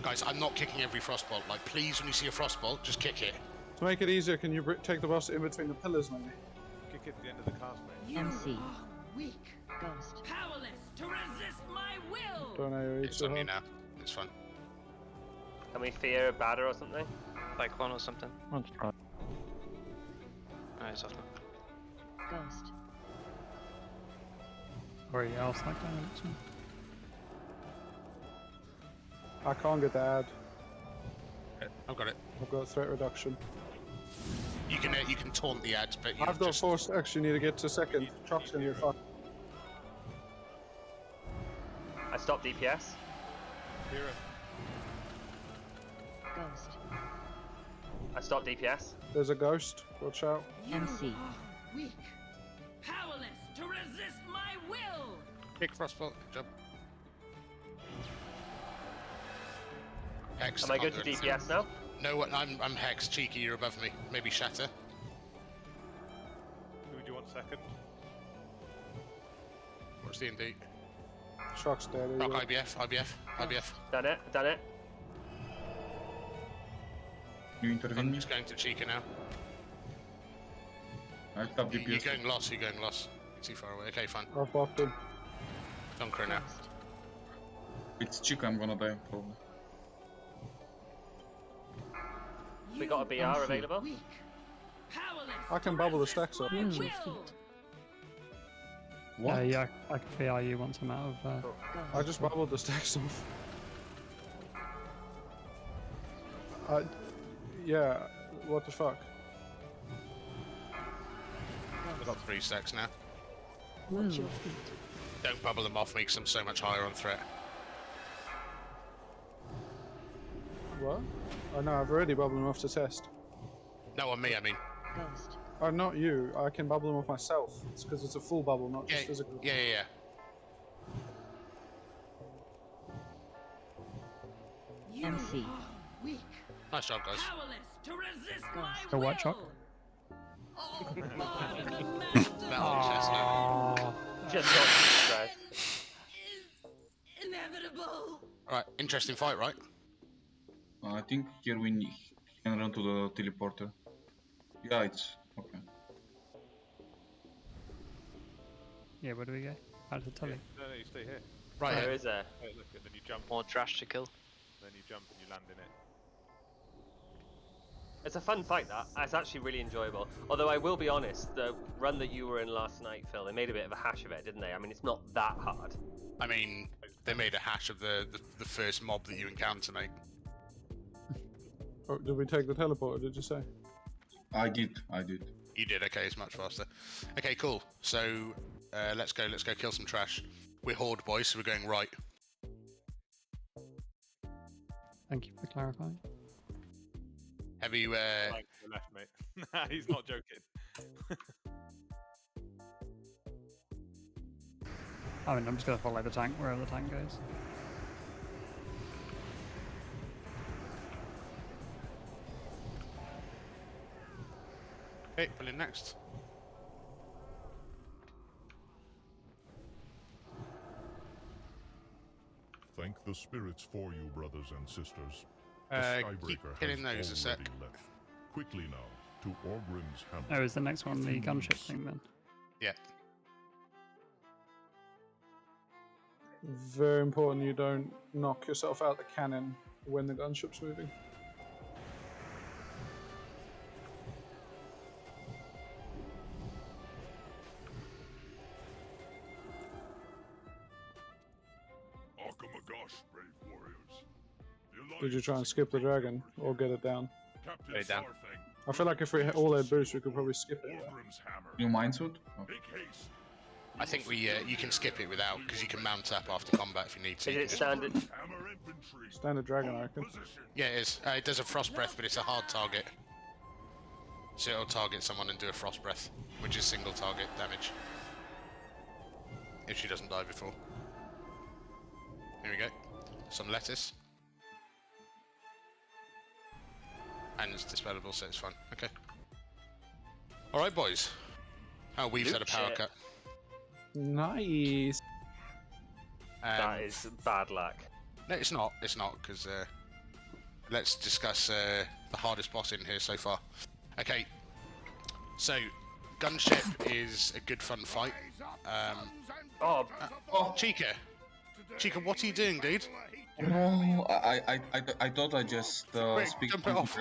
Guys, I'm not kicking every frostbolt. Like, please, when you see a frostbolt, just kick it. To make it easier, can you take the boss in between the pillars, maybe? Kick it at the end of the cast, mate. You MC. are weak, Ghost. powerless to resist my will. Don't AoE It's too on you hard. now. It's fun. Can we fear a batter or something? Like one or something. Let's try. Oh, it's off now. Ghost. Or yeah, I'll slack down next one. I can't get the ad. I've got it. I've got threat reduction. You can taunt the ads, but you I've got just... 4 stacks, you need to get to second. Truck's gonna get fucked. I stopped DPS. Hear him. Ghost. I stopped DPS. There's a ghost, watch out. You MC. are weak, powerless to resist my will. Kick frostbolt. Good job. Hex. Am I can't good do to anything. DPS now? No, I'm Hex. Cheeky, you're above me. Maybe Shatter. Who do you want second? What's the D&D? Truck's dead. Rock IBF. Done it. Done it. You intervene I'm me? just going to Chica now. I tap You're DPS. going lost. You're going lost. Too far away. Okay, fine. I've buffed him. It's on Crow now. Ghost. It's Chica, I'm gonna die probably. We got a BR MC. available. Weak, powerless. I can to bubble the resist stacks up. my Hmm. will. What? Yeah, I can PR you once I'm out of. Ghost. I just bubbled the stacks off. Yeah, what the fuck? I've got 3 stacks now. Watch your feet. Don't bubble them off me because I'm so much higher on threat. What? Oh no, I've already bubbled them off to test. No, on me, I mean. Ghost. Oh, not you. I can bubble them off myself. It's because it's a full bubble, not Yeah, just physical. yeah. You MC. are weak, Nice job, guys. powerless to resist my A will. white chalk? Oh, the master Metal chestnut. Just got stress. is inevitable. Alright, interesting fight, right? I think here we can run to the teleporter. Yeah, it's okay. Yeah, where do we go? Out to Tully. No, you stay here. Right Where here. is there? Hey, look, and then you jump. More trash to kill. Then you jump and you land in it. It's a fun fight, that. It's actually really enjoyable. Although I will be honest, the run that you were in last night, Phil, they made a bit of a hash of it, didn't they? I mean, it's not that hard. I mean, they made a hash of the first mob that you encounter, mate. Oh, did we take the teleporter, did you say? I did. You did, okay, it's much faster. Okay, cool. So, let's go kill some trash. We're Horde boys, so we're going right. Thank you for clarifying. Have you, Right to the left, mate. He's not joking. I mean, I'm just gonna follow the tank wherever the tank goes. okay, pull in next. Thank the spirits for you, brothers and sisters. The Keep Skybreaker hitting has those a sec. already left. Quickly now, to Orgrim's hamlet. Oh, is the next one the gunship thing then? Yeah. Very important you don't knock yourself out the cannon when the gunship's moving. Did you try and skip the dragon or get it down? Get it down. I feel like if we all had boost, we could probably skip it. New mindsuit? Oh. I think you can skip it without, because you can mount up after combat if you need to. Is You it can just- standard? Standard dragon, I reckon. Yeah, it is. It does a frost breath, but it's a hard target. So it'll target someone and do a frost breath, which is single target damage. If she doesn't die before. Here we go. Some lettuce. And it's dispellable, so it's fine. Okay. Alright, boys. Oh, we've had a power Shit. cut. Nice. That is bad luck. No, it's not. It's not, because let's discuss the hardest boss in here so far. Okay, so gunship is a good fun fight. Oh, Chica, what are you doing, dude? No, I thought I just Quick, speak. jump it off.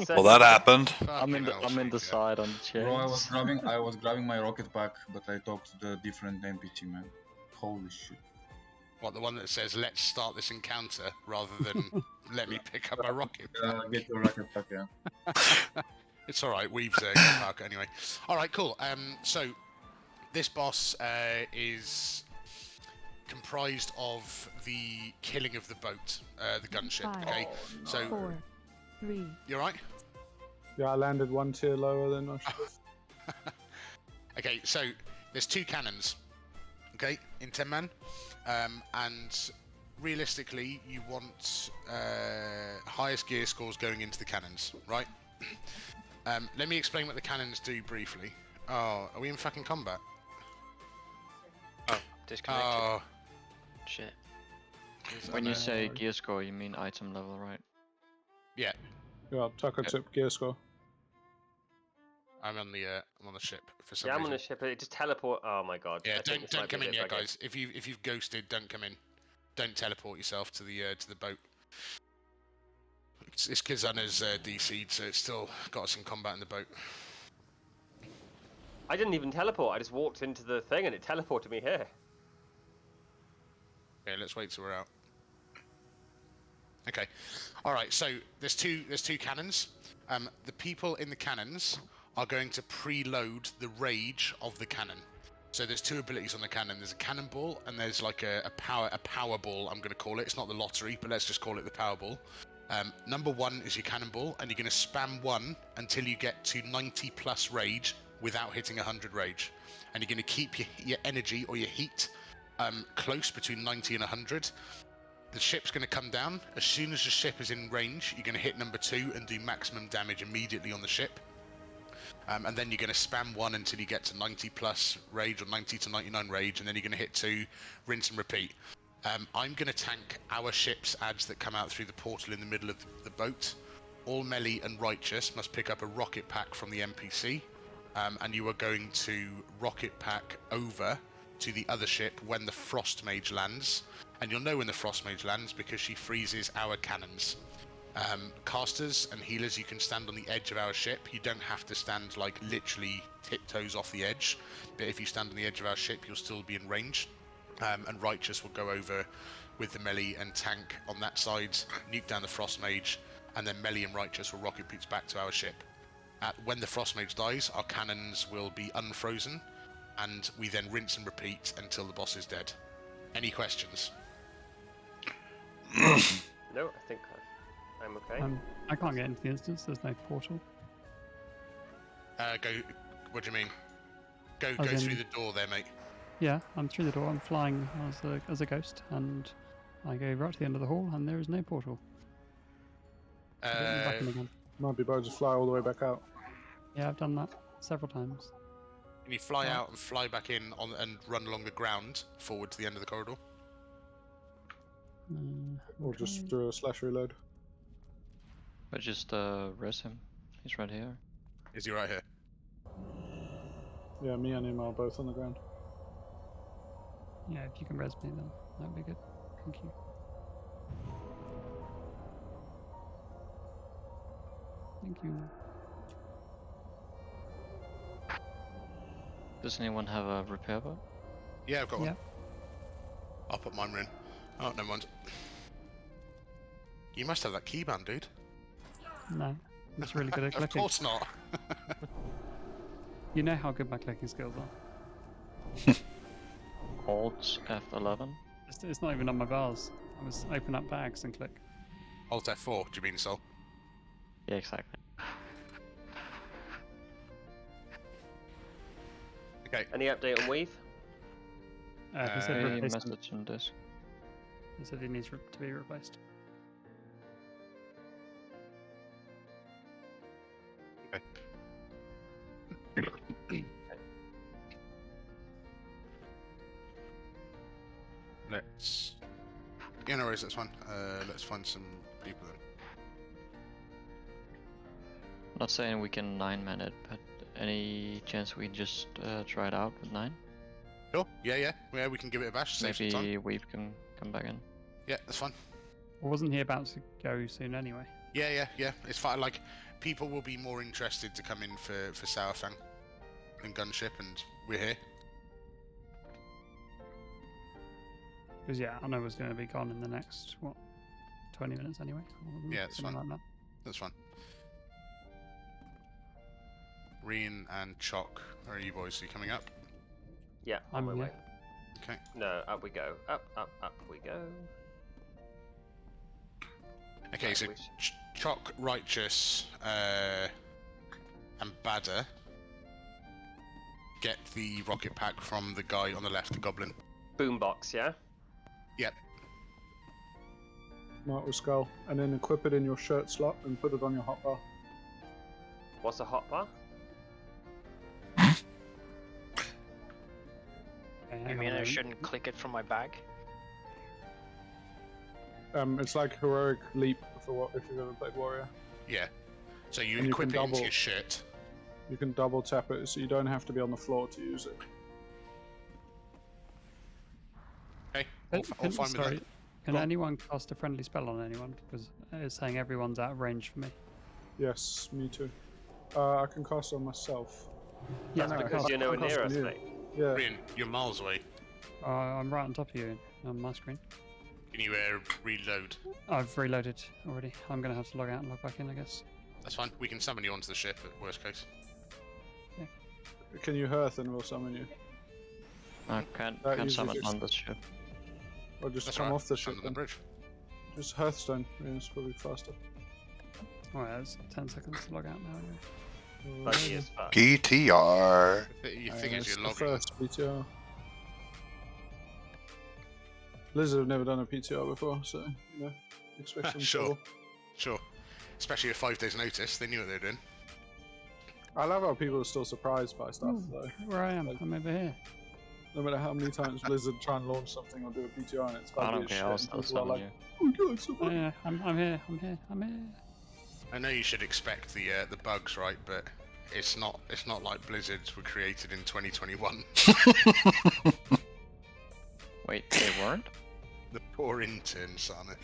Well, that happened. I'm in the Chica. side on the chair. Bro, I was grabbing my rocket pack, but I talked to the different NPC, man. Holy shit. What, the one that says, let's start this encounter, rather than let me pick up a rocket pack? Get your rocket pack, yeah. It's alright, Weave's a pack anyway. Alright, cool. So, this boss is comprised of the killing of the boat, the gunship, okay? So, 4, 3. you alright? Yeah, I landed one tier lower than I should have. Okay, so there's 2 cannons, okay, in 10 man, and realistically, you want highest gear scores going into the cannons, right? Let me explain what the cannons do briefly. Oh, are we in fucking combat? Oh, disconnected. Oh, Shit. When you say gear score, you mean item level, right? yeah, Yeah, Tucker tip gear score. I'm on the ship for some yeah, I'm reason. on the ship. It just teleport. Oh my god. Yeah, I think this don't might be come a in bit yet, buggy. guys. If you've ghosted, don't come in. Don't teleport yourself to the boat. It's Kizana's DC'd, so it's still got us in combat in the boat. I didn't even teleport. I just walked into the thing and it teleported me here. Okay, let's wait till we're out. Okay, all right. So there's two cannons. The people in the cannons are going to preload the rage of the cannon. So there's 2 abilities on the cannon. There's a cannonball and there's like a power ball. I'm going to call it. It's not the lottery, but let's just call it the power ball. Number 1 is your cannonball, and you're going to spam 1 until you get to 90 plus rage without hitting 100 rage. And you're going to keep your energy or your heat close between 90 and 100. The ship's going to come down. As soon as the ship is in range, you're going to hit number 2 and do maximum damage immediately on the ship. And then you're going to spam 1 until you get to 90 plus rage or 90 to 99 rage, and then you're going to hit 2, rinse and repeat. I'm going to tank our ship's ads that come out through the portal in the middle of the boat. All melee and righteous must pick up a rocket pack from the NPC, and you are going to rocket pack over to the other ship when the Frost Mage lands. And you'll know when the Frost Mage lands because she freezes our cannons. Casters and healers, you can stand on the edge of our ship. You don't have to stand like literally tiptoes off the edge, but if you stand on the edge of our ship, you'll still be in range. And righteous will go over with the melee and tank on that side, nuke down the Frost Mage, and then melee and righteous will rocket boots back to our ship. When the Frost Mage dies, our cannons will be unfrozen, and we then rinse and repeat until the boss is dead. Any questions? No, I think I'm okay. I can't get into the instance. There's no portal. Go. What do you mean? Go As in- through the door there, mate. Yeah, I'm through the door. I'm flying as a ghost, and I go right to the end of the hall, and there is no portal. To get me back in again. Might be better to fly all the way back out. Yeah, I've done that several times. Can you fly out and fly back in and run along the ground forward to the end of the corridor? Or just do a slash reload. But just res him. He's right here. Is he right here? Yeah, me and him are both on the ground. Yeah, if you can res me, then that'd be good. Thank you. Thank you. Does anyone have a repair bot? Yeah, I've got one. Yeah. I'll put mine in. Oh, never mind. You must have that keyband, dude. No, I'm just really good at Of clicking. course not. You know how good my clicking skills are. Alt F11. It's not even on my bars. I was open up bags and click. Alt F4, do you mean, Sol? Yeah, exactly. Okay. Any update on Weave? He said A replacement. message on disk. He said he needs to be replaced. Let's... Yeah, no worries, that's fine. Let's find some people then. Not saying we can 9-man it, but any chance we just try it out with 9? Sure. Yeah, we can give it a bash. Save some time. Maybe Weave can come back in. Yeah, that's fine. Wasn't he about to go soon anyway? Yeah. It's fine. Like, people will be more interested to come in for Sourfang and Gunship, and we're here. Because yeah, I know was going to be gone in the next 20 minutes anyway. Yeah, that's Something fine. like that. That's fine. Reen and Chock, where are you boys? Are you coming up? Yeah, on my yeah. way. Okay. No, up we go. Up we go. Okay, Right, so we should- Chock, Righteous, and Badder get the rocket pack from the guy on the left, the Goblin. Boombox, yeah? Yep. Mark with skull, and then equip it in your shirt slot and put it on your hotbar. What's a hotbar? You mean I shouldn't click it from my bag? It's like heroic leap for if you've ever played warrior. Yeah. So you And you equip can it into double- your shirt. You can double tap it, so you don't have to be on the floor to use it. Okay. All fine with sorry, that. can Go on. anyone cast a friendly spell on anyone? Because it's saying everyone's out of range for me. Yes, me too. I can cast on myself. Yeah, That's no, because I you're can nowhere cast near on us, you. mate. Yeah. Reen, you're miles away. I'm right on top of you on my screen. Can you reload? I've reloaded already. I'm going to have to log out and log back in, I guess. That's fine. We can summon you onto the ship at worst case. Can you hearth and we'll summon you? I can't That usually summon just- on this ship. Or just That's come right. off the Summon ship on the then. bridge. Just hearthstone. Yeah, it's probably faster. Alright, it's 10 seconds to log out now anyway. Buggy as fuck. PTR. You think it's as you're the logging. first PTR. Blizzard have never done a PTR before, so you know, expect some Sure. trouble. Sure. Especially at 5 days' notice. They knew what they were doing. I love how people are still surprised by stuff, Ooh, though. Where I am, I'm over here. No matter how many times Blizzard try and launch something or do a PTR and it's I buggy don't as care, shit, I'll and still people are summon like, you. oh my god, so Oh, yeah, I'm here. I know you should expect the bugs, right? But it's not like Blizzards were created in 2021. Wait, they weren't? The poor intern, Sarnith.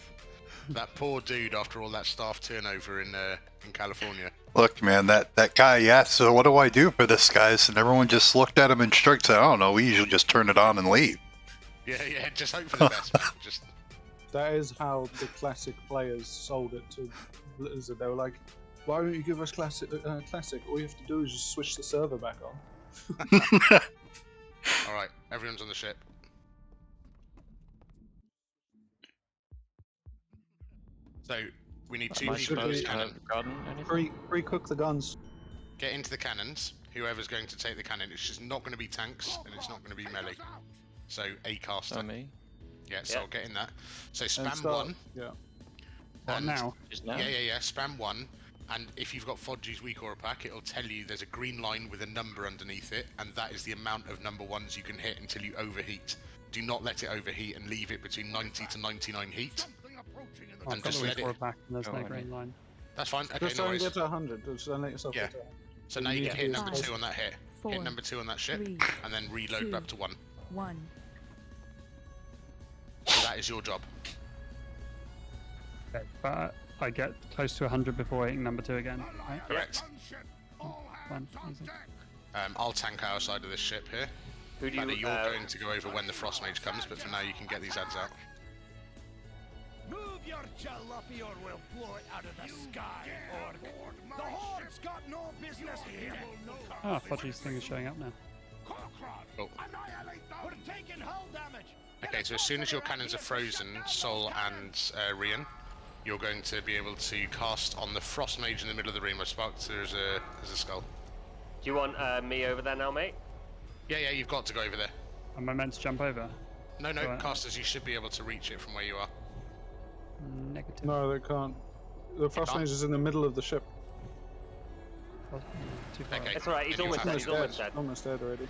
That poor dude after all that staff turnover in California. Look, man, that guy asked, so what do I do for this, guys? And everyone just looked at him and shrugged, said, I don't know, we usually just turn it on and leave. Yeah, just hope for the best, man. Just that is how the classic players sold it to Blizzard. They were like, why don't you give us classic? All you have to do is just switch the server back on. all right. Everyone's on the ship. So we need two Am I people in supposed this to cannon. have gotten anything? Pre-cook the guns. Get into the cannons. Whoever's going to take the cannon, it's just not going to be tanks and it's not going to be melee. So a caster. Oh, me? Yeah, so Yeah. get in that. So And spam start- one. Yeah. What and- now? Just now? Yeah. Spam one, and if you've got Fodgy's weak aura pack, it'll tell you there's a green line with a number underneath it, and that is the amount of number ones you can hit until you overheat. Do not let it overheat and leave it between 90 to 99 heat. Oh, I've And got just the let weak aura it. back and there's Oh, no I green need- line. That's fine. Okay, Just no don't worries. get to 100. Just don't let yourself Yeah. get to 100. So now you can hit number Five, 2 on that hit. four, Hit number 2 on that ship, 3, and then reload 2. up to 1. 1. So that is your job. Okay, but I get close to 100 before hitting number 2 again, right? Correct. Fine, easy. I'll tank our side of this ship here. Who do Banner, you? you're going to go over when the Frost Mage comes, but for now you can get these ads out. Move your jalopy or we'll blow it out of the sky, Orc. The Horde's got no business here. Ah, Fudgy's thing is showing up now. Oh. We're taking hull damage. Okay, so as soon as your cannons are frozen, Sol and Rian, you're going to be able to cast on the Frost Mage in the middle of the room. I sparked. There's a skull. Do you want me over there now, mate? Yeah, you've got to go over there. Am I meant to jump over? No, Right. casters, you should be able to reach it from where you are. Negative. No, they can't. The Frost Mage is in the middle of the ship. Too far. Okay. It's alright, he's Then you almost have dead. to- He's almost dead. Almost dead already.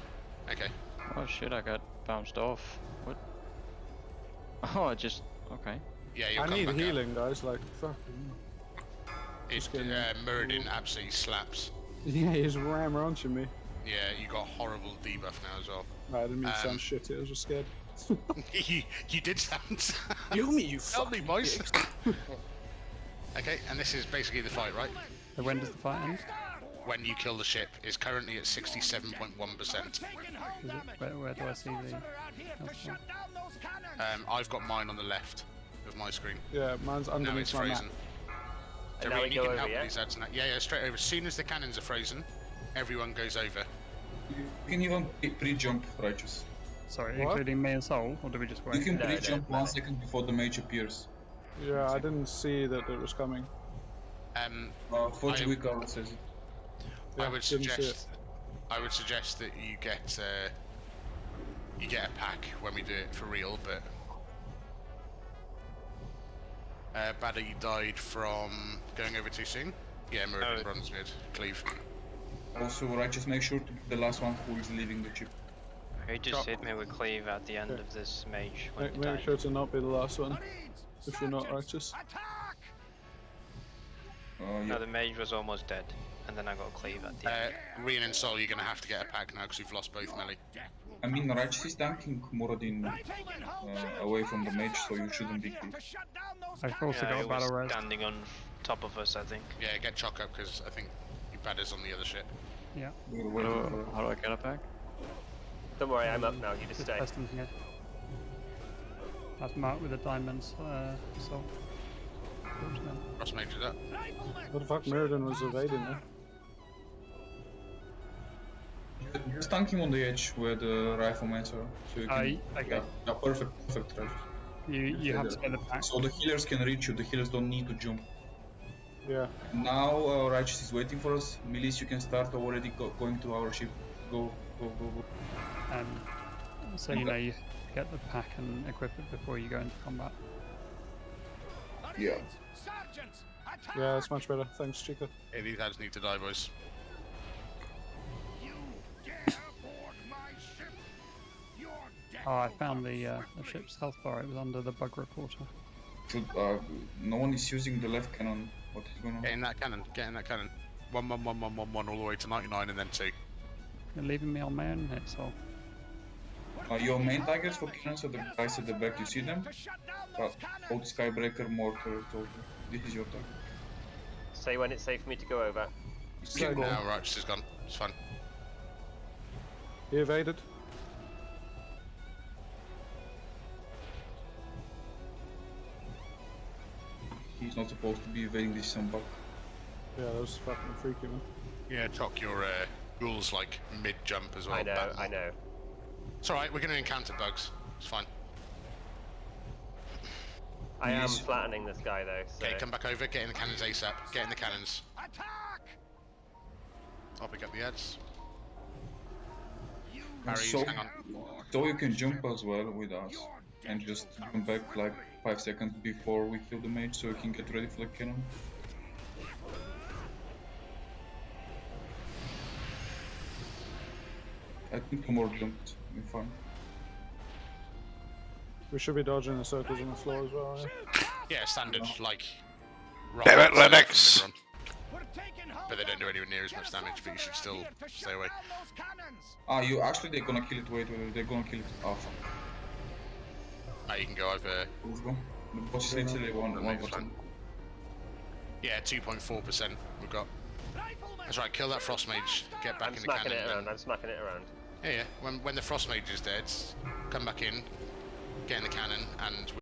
Okay. Oh shit, I got bounced off. What? Oh, I just... Okay. Yeah, you'll I come need back healing, guys. Like, fucking. Muradin absolutely slaps. Yeah, he's ram-ranching me. Yeah, you got horrible debuff now as well. No, I didn't mean to sound shitty. I was just scared. you did sound. You Help me, boys. Okay, and this is basically the fight, right? So when does the fight end? When you kill the ship, is currently at 67.1%. Where do I see the... I've got mine on the left of my screen. Yeah, mine's Now underneath it's my map. frozen. And now Rian, we you go can over, help yeah? with these ads and that. Yeah, straight over. As soon as the cannons are frozen, everyone goes over. You can even pre-jump, Righteous. Sorry, What? including me and Soul, or do we just You wait? can No, pre-jump no. 1 second before the mage appears. Yeah, I didn't see that it was coming. Fudge Week Hour says it. Yeah, I would didn't see suggest. I would suggest that you get a pack when we do it for real, but. Badder, you died from going over too soon? Yeah, Muradin runs good. Cleave. Also, Righteous, make sure to be the last one who is leaving the ship. He just hit me with cleave at the end of this mage when he Make died. sure to not be the last one. If you're not righteous. No, Yeah. the mage was almost dead, and then I got cleave at the end. Rian and Sol, you're going to have to get a pack now because we've lost both melee. I mean, Righteous is tanking Muradin away from the mage, so you shouldn't be killed. I've also Yeah, got he a battle was res. standing on top of us, I think. Yeah, get Choc up because I think your Badder's on the other ship. Yeah. We're waiting for How do I get it back? Don't worry, I'm up now. You just Just stay. press them here. That's marked with the diamonds, Soul. Cross mage is up. What the fuck, Muradin was evading me. Just tank him on the edge where the riflemen are, so you can... Okay. Yeah, perfect, Righteous. You have to get the pack. So the healers can reach you, the healers don't need to jump. Yeah. Now Righteous is waiting for us. Milice, you can start already going to our ship. Go. So you know you get the pack and equip it before you go into combat. Yeah. Yeah, that's much better. Thanks, Chica. Hey, these ads need to die, boys. Oh, I found the ship's health bar. It was under the bug reporter. Should, no one is using the left cannon. What is going on? Get in that cannon. Get in that cannon. 1, 1, 1, 1, 1, 1, all the way to 99 and then 2. You're leaving me on my own here, Soul. Your main targets for cannons are the guys at the back. You see them? Old Skybreaker, Mortar, Total. This is your target. Say when it's safe for me to go over. Now Righteous is gone. It's fine. He evaded. He's not supposed to be evading this some bug. Yeah, that was fucking freaky, man. Yeah, Choc, your ghoul's like mid-jump as well. I know. It's alright, we're going to encounter bugs. It's fine. I am flattening this guy though. So. Okay, come back over, get in the cannons ASAP. Get in the cannons. I'll pick up the ads. Parries, So, hang on. so you can jump as well with us. And just jump back like 5 seconds before we kill the mage so you can get ready for the cannon. I think two more jumped. We're fine. We should be dodging the circles on the floor as well, yeah? Yeah, standard, like... Damn it, rockets, Lennox! from mid-run. But they don't do anywhere near as much damage, but you should still stay away. You actually they're gonna kill it, wait, they're gonna kill it. Oh fuck. You can go over... Let's go. The boss is literally 1%. Yeah, 2.4% we've got. That's right, kill that Frost Mage, get back in the cannon. I'm smacking it around. Yeah. When the Frost Mage is dead, come back in, get in the cannon, and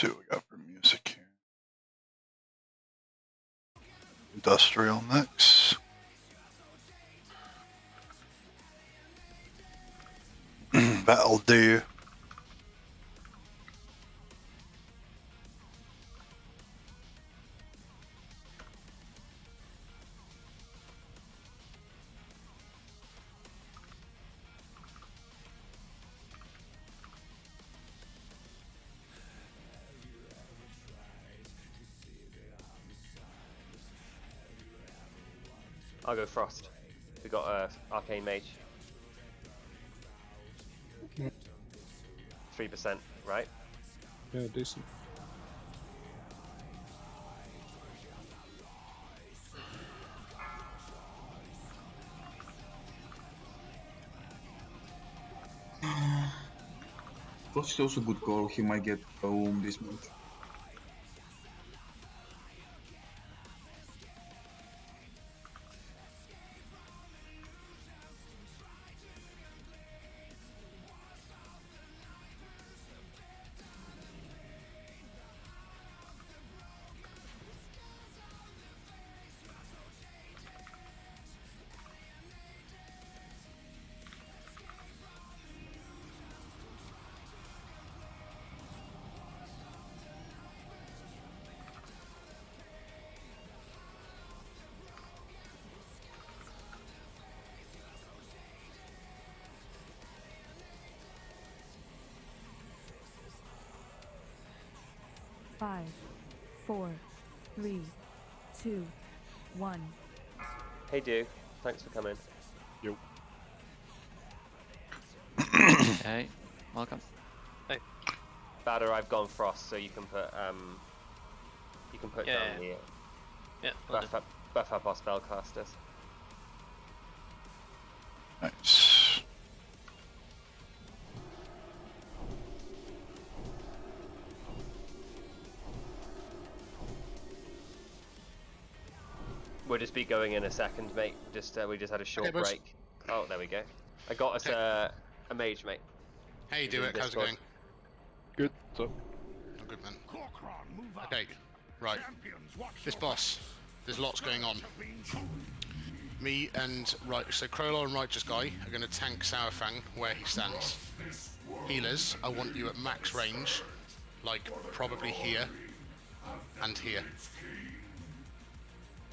see what we got for music here. Industrial next. That'll do. I'll go Frost. We got Arcane Mage. 3%, right? Yeah, decent. Frost is also a good call. He might get home this match. Five, 4, 3, 2, 1. Hey, Dew. Thanks for coming. Yo. Hey, welcome. Batter, I've gone Frost, so you can put down the buff up our spellcasters. Nice. We'll just be going in a second, mate. Just we just had a short Okay, boss. break. Oh, there we go. I got us a mage, mate. Hey, do it. How's it Discord. going? Good. So, I'm good, man. Corcoran, move out. Okay, right. Champions, watch This your boss, there's lots going on. Me and so Crowlor and Righteous Guy are going to tank Sourfang where he stands. Healers, I want you at max range, like probably here and here.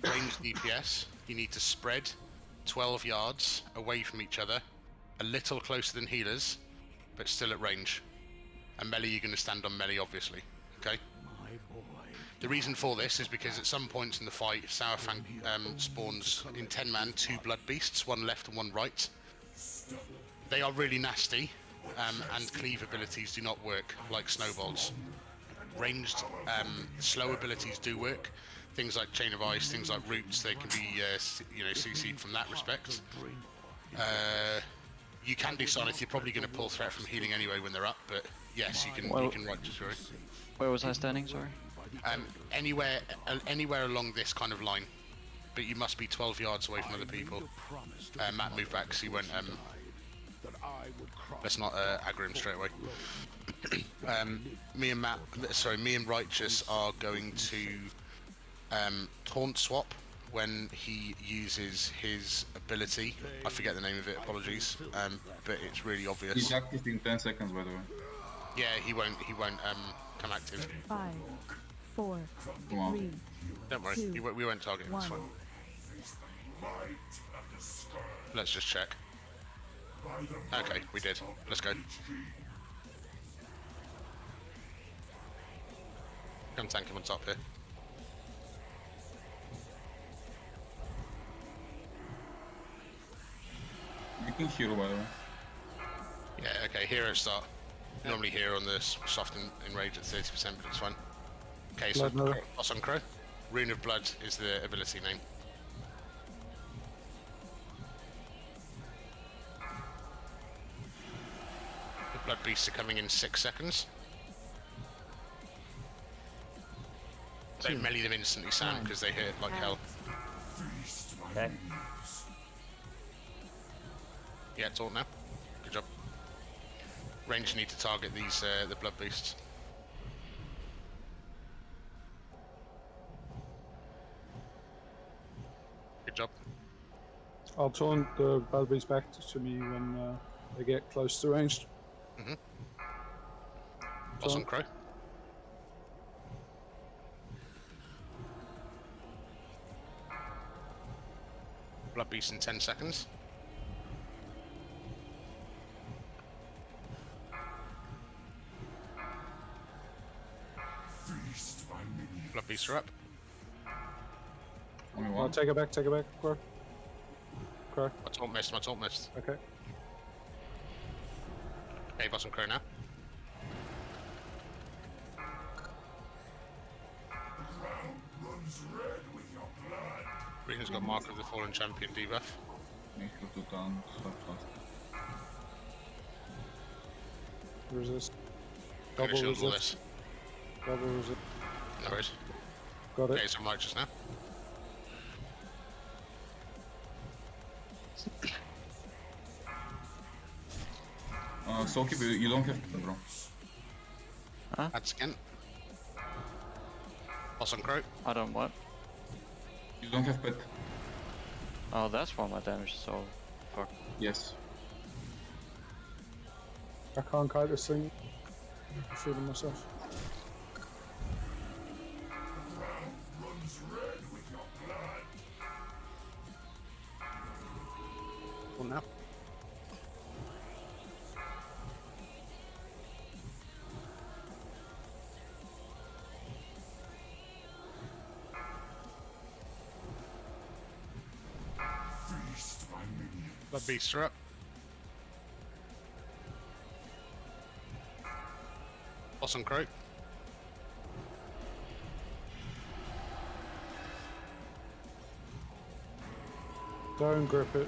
Range DPS, you need to spread 12 yards away from each other, a little closer than healers, but still at range. And melee, you're going to stand on melee, obviously. Okay? The reason for this is because at some points in the fight, Sourfang spawns in 10 man 2 blood beasts, one left and one right. They are really nasty, and cleave abilities do not work like snowballs. Ranged slow abilities do work. Things like Chain of Ice, things like Roots, they can be CC'd from that respect. You can do Sonic, you're probably going to pull threat from healing anyway when they're up, but yes, you can Righteous Fury. Where was I standing, sorry? Anywhere along this kind of line, but you must be 12 yards away from other people. Matt, move back because he went. Let's not aggro him straight away. Me and Righteous are going to taunt swap when he uses his ability. I forget the name of it. Apologies, but it's really obvious. He's active in 10 seconds, by the way. Yeah, he won't come active. 5, 4, Come on. 3, Don't worry, 2, we won't target him. It's 1. fine. Let's just check. Okay, we did. Let's go. Come tank him on top here. You can hero, by the way. Yeah, okay, hero start. Normally hero on the soft enrage at 30%, but it's fine. Okay, so boss on Crow. Rune of Blood is the ability name. The Blood Beasts are coming in 6 seconds. Don't melee them instantly, Sam, because they hit like hell. Okay. Yeah, taunt now. Good job. Range, you need to target these the Blood Beasts. Good job. I'll taunt the Bellbees back to me when they get close to ranged. Mm-hmm. Awesome, Crow. Blood Beast in 10 seconds. Blood Beasts are up. Only Oh, one. take it back, Crow. Crow. My taunt missed. Okay. Okay, boss and Crow now. Green's got Mark of the Fallen Champion debuff. Make sure to taunt fast. Resist. Gonna Double shield all resist. this. Double resist. No worries. Got it. Okay, so I'm righteous now. Soulkeep, you don't have to, bro. That's again. Boss on Crow. I don't what? You don't have pet. Oh, that's why my damage is so fucked. Yes. I can't kite this thing. I'm feeling myself. Well, now. Blood Beasts are up. Boss on Crow. Don't grip it.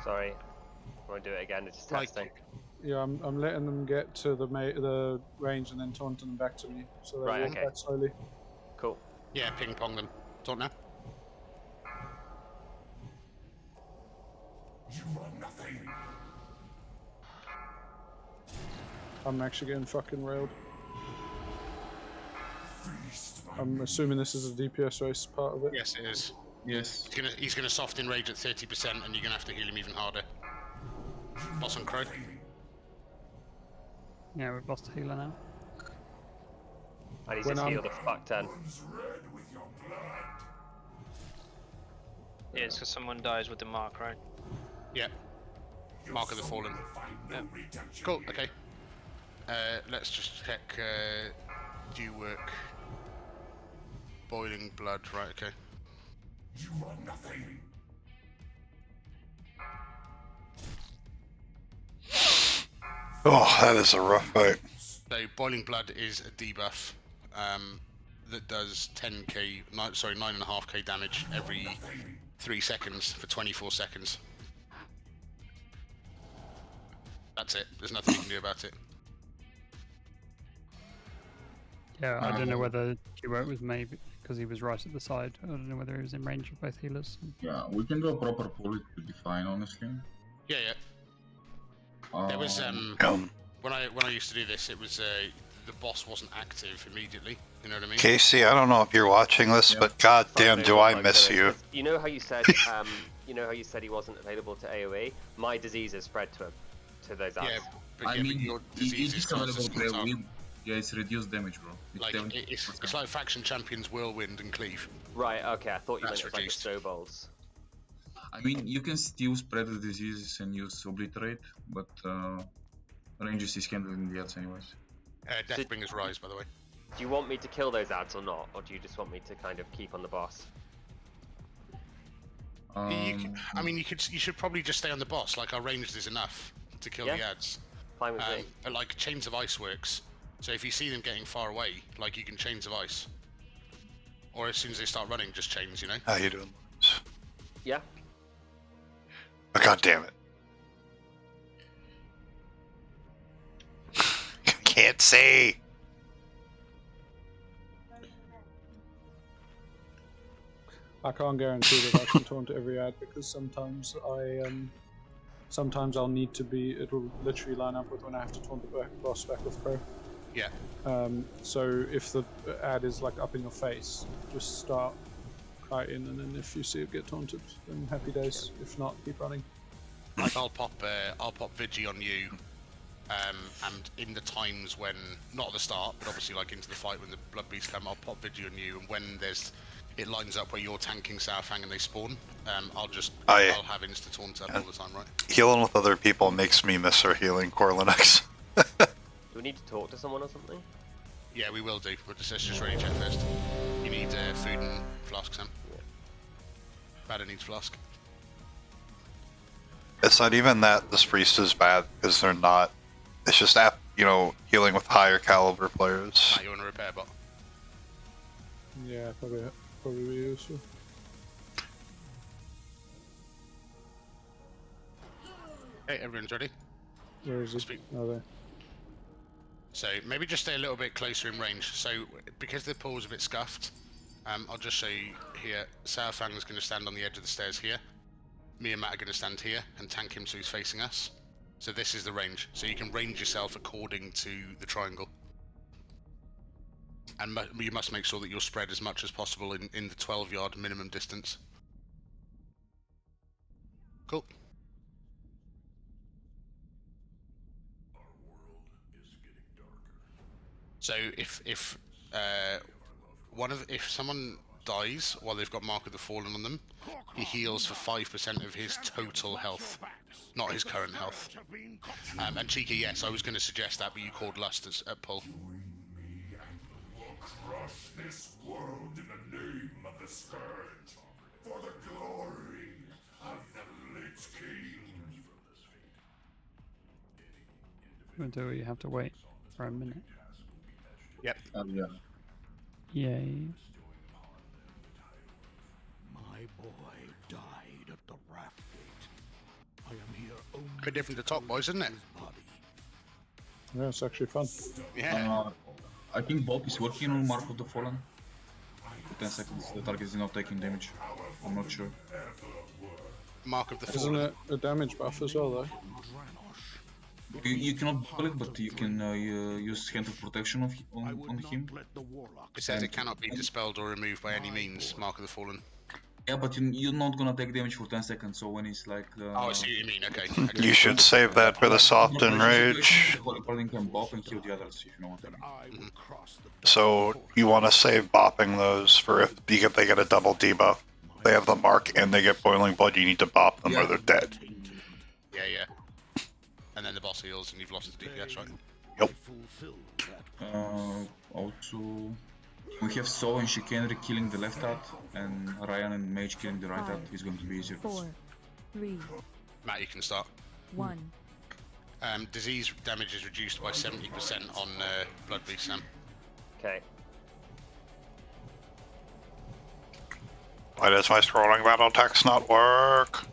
Sorry. Won't do it again. It's just testing. Yeah, I'm letting them get to the range and then taunting them back to me, so they Right, walk okay. back slowly. Cool. Yeah, ping pong them. Taunt now. I'm actually getting fucking railed. I'm assuming this is a DPS race part of it. Yes, it is. Yes. He's gonna soft enrage at 30%, and you're gonna have to heal him even harder. Boss on Crow. Yeah, we've lost a healer now. I need When to I'm- heal the fuck ton. Yeah, it's because someone dies with the mark, right? Yep. Mark of the Fallen. Yep. Cool, okay. Let's just check due work. Boiling blood, right, okay. Oh, that is a rough fight. So boiling blood is a debuff that does 9.5k damage every 3 seconds for 24 seconds. That's it. There's nothing you can do about it. Yeah, I don't know whether he worked with me because he was right at the side. I don't know whether he was in range of both healers. Yeah, we can do a proper pull, it will be fine, honestly. Yeah, yeah. There was when I used to do this, it was the boss wasn't active immediately. You know what I mean? Casey, I don't know if you're watching this, but goddamn, do I miss you. You know how you said he wasn't available to AoE? My disease has spread to him, to those ads. Yeah, but, I mean, your disease is available constant to up. Yeah, it's reduced damage, bro. Like it's like faction champions Whirlwind and Cleave. Right. Okay. I thought you meant That's it was like the reduced. snowballs. I mean, you can still spread the diseases and use Obliterate, but ranges is handling the ads anyways. Deathbringer's Rise, by the way. Do you want me to kill those ads or not, or do you just want me to kind of keep on the boss? I mean, you should probably just stay on the boss. Like our ranged is enough to kill the ads. Fine with me. But like Chains of Ice works. So if you see them getting far away, like you can Chains of Ice. Or as soon as they start running, just chains, you know? How you doing? Yeah. Oh, God damn it. Can't see. I can't guarantee that I can taunt every ad because sometimes I'll need to be. It'll literally line up with when I have to taunt the boss back with Crow. Yeah. So if the ad is like up in your face, just start kiting, and then if you see it get taunted, then happy days. If not, keep running. Like I'll pop Vigi on you, and in the times when, not at the start, but obviously like into the fight when the blood beasts come, I'll pop Vigi on you, and when it lines up where you're tanking Sourfang and they spawn, I'll have insta taunt up all the time, right? Healing with other people makes me miss our healing core Linux. Do we need to talk to someone or something? Yeah, we will do, but let's just ready check first. You need food and flask, Sam. Yeah. Batter needs flask. It's not even that this priest is bad, because they're not. It's just healing with higher caliber players. Matt, you want a repair bot? Yeah, probably be useful. Okay, everyone's ready? Where is it? Oh, there. So maybe just stay a little bit closer in range. So because the pool's a bit scuffed, I'll just show you here. Sourfang is going to stand on the edge of the stairs here. Me and Matt are going to stand here and tank him so he's facing us. So this is the range. So you can range yourself according to the triangle. And you must make sure that you're spread as much as possible in the 12-yard minimum distance. Cool. So if someone dies while they've got Mark of the Fallen on them, he heals for 5% of his total health, not his current health. And Cheeky, yes, I was going to suggest that, but you called Lust at pull. Crush this world in the name of the Scourge, for the glory of the Lich King. We'll do it, you have to wait for a minute. Yep. Yeah. Yay. My boy died at the raft gate. I am here only A bit different to top boys, isn't it? Yeah, it's actually fun. Yeah. I think Bob is working on Mark of the Fallen. For 10 seconds, the target is not taking damage. I'm not sure. Mark of the Isn't Fallen. it a damage buff as well, though? You cannot buckle it, but you can use Hand of Protection on him. It says it cannot be dispelled or removed by any means, Mark of the Fallen. Yeah, but you're not gonna take damage for 10 seconds, so when it's like... Oh, I see what you mean, okay. You should save that for the soft enrage. Holding can bop and kill the others, if you know what I mean. So you want to save bopping those for if they get a double debuff. They have the mark and they get boiling blood, you need to bop them or they're dead. Yeah. And then the boss heals and you've lost the DPS, right? Yep. Also, we have Saw and Chicanery killing the left hat, and Ryan and Mage killing the right hat. Is going to be easier. 4, 3, Matt, you can start. 1. Disease damage is reduced by 70% on Blood Beast, Sam. Okay. Why does my scrolling battle text not work?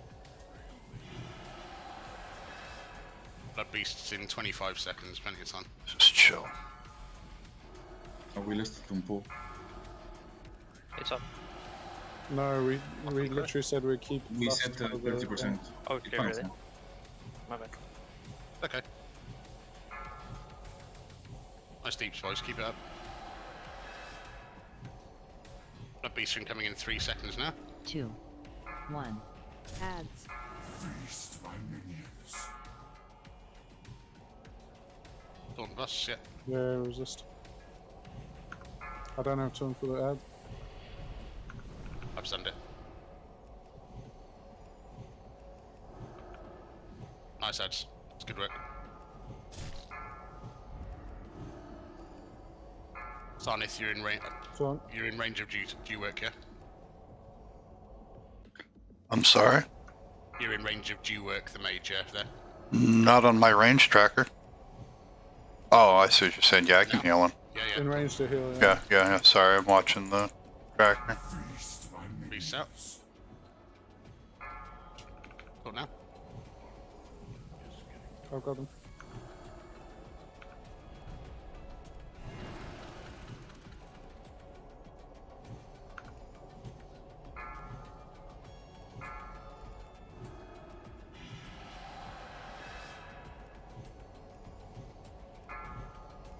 Blood Beast's in 25 seconds, plenty of time. Just chill. We listed Tumpo. It's up. No, we literally said we'd keep... We said 30%. Oh, okay, really? My bad. Okay. Nice deep spice, keep it up. Blood Beast coming in 3 seconds now. 2, 1. Ads. Feast my minions. Taunt bus, yeah. Yeah, resist. I don't have time for the ad. I've stunned it. Nice ads. It's good work. Sarnith, you're in range. You're in range of due work, yeah. I'm sorry? You're in range of due work, the mage, yeah, there. Not on my range tracker. Oh, I see what you're saying. Yeah, I can heal him. Yeah. In range to heal, Yeah. Sorry, I'm watching the tracker. Beast out. Go now. I've got him.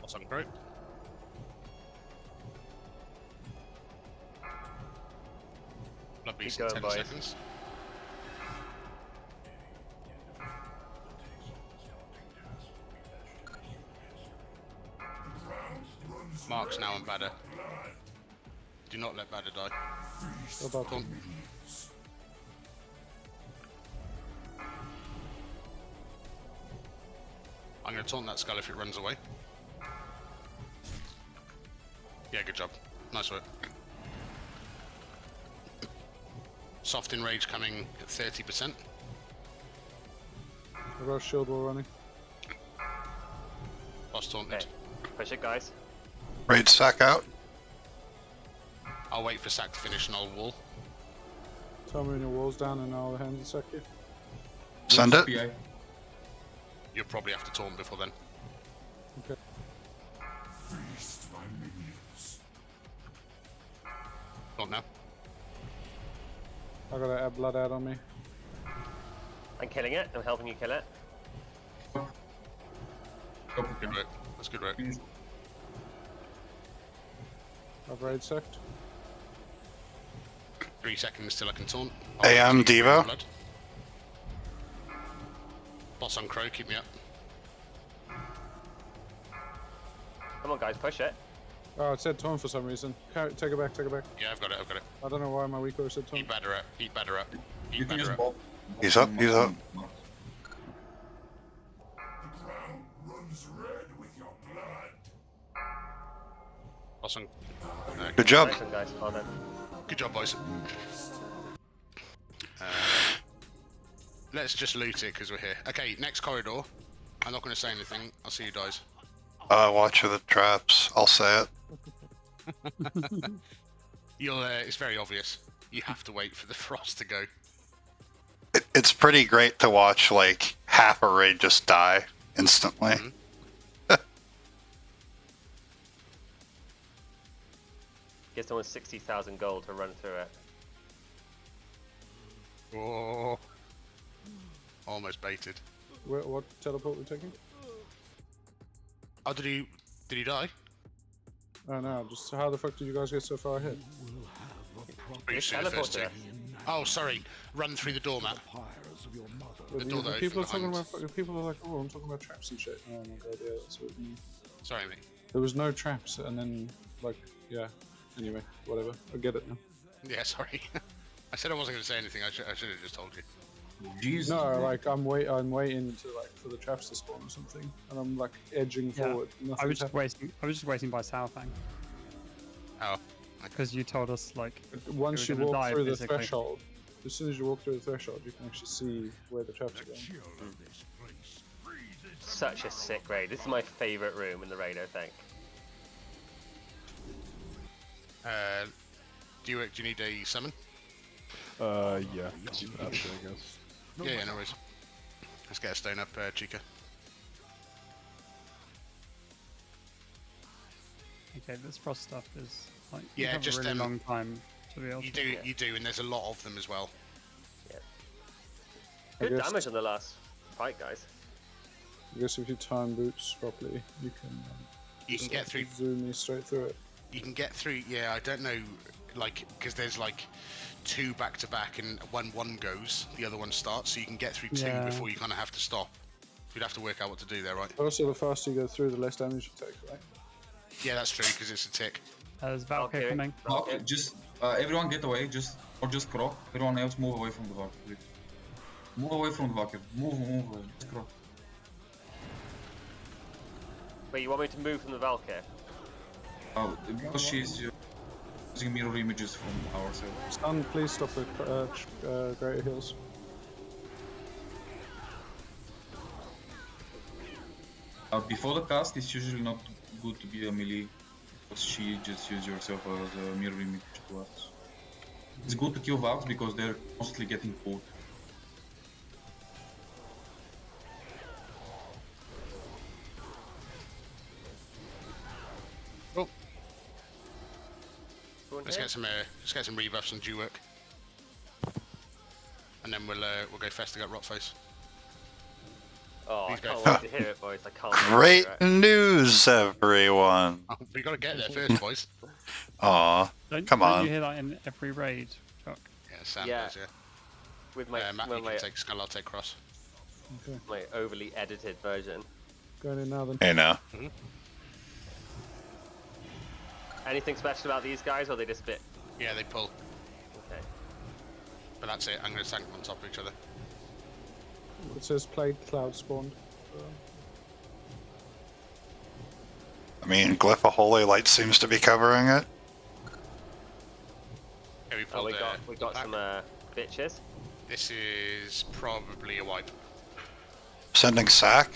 Awesome, great. Release Keep in going, 10 boys. seconds. Mark's now on Badder. Do not let Badder die. About Taunt. I'm going to taunt that skull if it runs away. Yeah, good job. Nice work. Soft enrage coming at 30%. I've got a shield wall running. Boss taunted. Okay. Push it, guys. Raid sack out. I'll wait for Sack to finish and I'll wall. Tell me when your wall's down and I'll hand the sec you. Send it. PI. You'll probably have to taunt before then. Okay. Taunt now. I got to add blood out on me. I'm killing it. I'm helping you kill it. Good work. That's good work. I've raid sect. 3 seconds till I can taunt. AM Devo. Blood. Boss on Crow, keep me up. Come on, guys, push it. Oh, it said taunt for some reason. Take it back, take it back. Yeah, I've got it, I've got it. I don't know why my weaker said taunt. Eat Badder up, eat Badder up. You Eat can use Badder up. Bob. He's up, he's up. Boss on. Good job. Nice one, guys. Well done. Good job, boys. Let's just loot it because we're here. Okay, next corridor. I'm not going to say anything. I'll see you guys. Watch for the traps. I'll say it. You'll. It's very obvious. You have to wait for the frost to go. It's pretty great to watch like half a raid just die instantly. Mhm. Give someone 60,000 gold to run through it. Oh. Almost baited. What teleport we taking? Oh, did he die? Oh no, just how the fuck did you guys get so far ahead? Pretty soon, Teleport first two. to us. Oh, sorry. Run through the door, Matt. The door that People are opened talking behind. about fucking people are like, oh, I'm talking about traps and shit. Oh my god, yeah, that's what it means. Sorry, mate. There was no traps, and then like, yeah. Anyway, whatever. I get it now. Yeah, sorry. I said I wasn't going to say anything. I should have just told you. Jesus. No, like I'm waiting to like for the traps to spawn or something, and I'm like edging Yeah, forward. I was just waiting by Southang Oh. because you told us like Once we you were gonna walk die, through the basically. threshold, as soon as you walk through the threshold, you can actually see where the traps are going. Such a sick raid. This is my favourite room in the raid, I think. Do you need a summon? Yeah. Keep that, I guess. Yeah, no worries. Let's get a stone up, Chica. Okay, this frost stuff is like Yeah, you have just, a really um, long time to be able You to. do, and there's a lot of them as well. Good guess- damage on the last fight, guys. I guess if you time boots properly, you can. You can just, get like, through. Zoom me straight through it. You can get through. Yeah, I don't know, like, because there's like 2 back to back, and when one goes, the other one starts. So you can get through 2 Yeah. before you kind of have to stop. You'd have to work out what to do there, right? Also, the faster you go through, the less damage you take, right? Yeah, that's true because it's a tick. There's Valkyrie Okay. coming. Okay, just everyone get away, or just croc. Everyone else move away from the Valkyrie, please. Move away from the Valkyrie. Move away. Just croc. Wait, you want me to move from the Valkyrie? Because she's using mirror images from our side. Stun, please stop the greater heals. Before the cast, it's usually not good to be a melee, because she just uses yourself as a mirror image to us. It's good to kill Valks because they're constantly getting pulled. Let's get some rebuffs on due work, and then we'll go festigate Rockface. Oh, I These guys- can't wait to hear it, boys. I can't wait to Great hear it. news, everyone. Oh, we got to get there first, boys. Aw, Don't come on. you hear that in every raid, Chuck? Yeah. Sam Yeah. does, yeah. With my Matt, well, you my, can take skull, I'll take cross. Okay, my overly edited version. going in now then. Hey now. Anything special about these guys, or they just fit? Yeah, they pull. Okay. But that's it, I'm going to stack them on top of each other. It says plague cloud spawned. I mean, Glyph of Holy Light seems to be covering it. Yeah, we Oh, pulled we got back. some bitches. This is probably a wipe. Sending sack.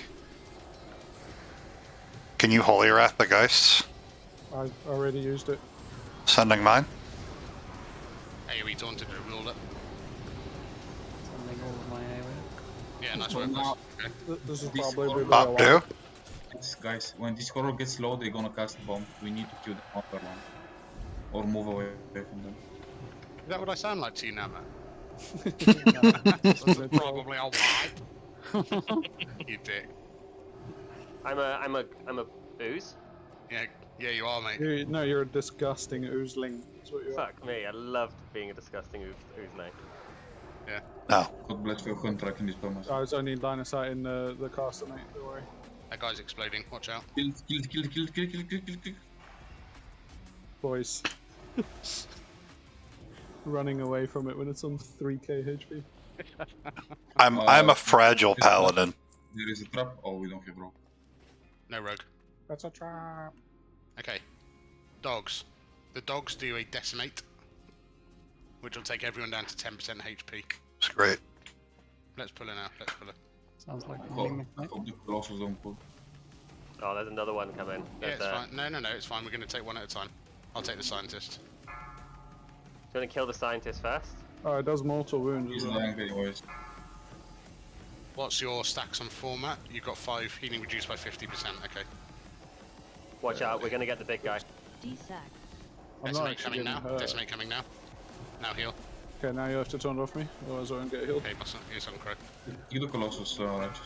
Can you Holy Wrath the Geists? I've already used it. Sending mine. AoE taunted and ruled up. Sending all of my AoE. Yeah, nice So work, boys. now- Okay. This is This probably horror- be Pop do. Yes, guys, when this horror gets low, they're gonna cast bomb. We need to kill them one per one. Or move away from them. Is that what I sound like to you now, Matt? This is Probably a wipe. You dick. I'm a booze. Yeah, you are, mate. No, you're a disgusting oozling. That's what you are. Fuck me, I loved being a disgusting oozling. No. God bless you, I'm tracking this by myself. I was only line of sight in the caster, mate. Don't worry. That guy's exploding, watch out. Kill. Boys. Running away from it when it's on 3k HP. I'm a fragile paladin. There is a trap. Oh, we don't have rope. No rogue. That's a trap. Okay. Dogs. The dogs do a decimate, which will take everyone down to 10% HP. It's great. Let's pull her now, let's pull her. Sounds like a Oh, mimic, I mate. hope the Colossus don't pull. Oh, there's another one coming. Yeah, There's, it's fine. No, it's fine. We're going to take one at a time. I'll take the scientist. Do you want to kill the scientist first? Oh, it does mortal wounds He's as well. dying anyways. What's your stacks on format? You've got 5, healing reduced by 50%. Okay. Watch out, we're gonna get the big guy. D-sack. I'm not Decimate actually coming getting now. hurt. Decimate coming now. Now heal. Okay, now you have to turn it off me, otherwise I won't get healed. Okay, he's on crow. Kill the Colossus, Righteous.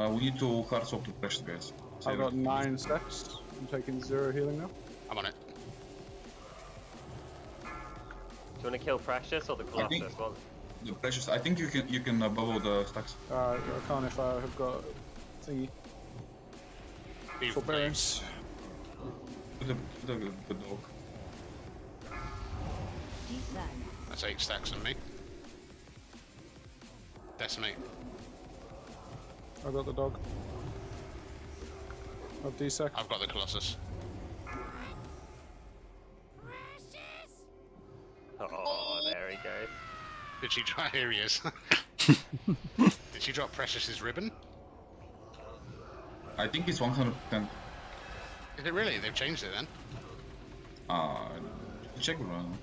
We need to hard swap to precious, guys. I've Save got it. 9 stacks. I'm taking 0 healing now. I'm on it. Do you want to kill Precious or the I think- Colossus? Well, The precious. I think you can bubble the stacks. I can't if I have got thingy. Leave, Forbearance. The dog. D-sack. That's 8 stacks on me. Decimate. I got the dog. I've D-sack. I've got the Colossus. oh, there he goes. Did she drop? Here he is. Did she drop Precious's ribbon? I think it's 100%. Is it really? They've changed it then? Check around.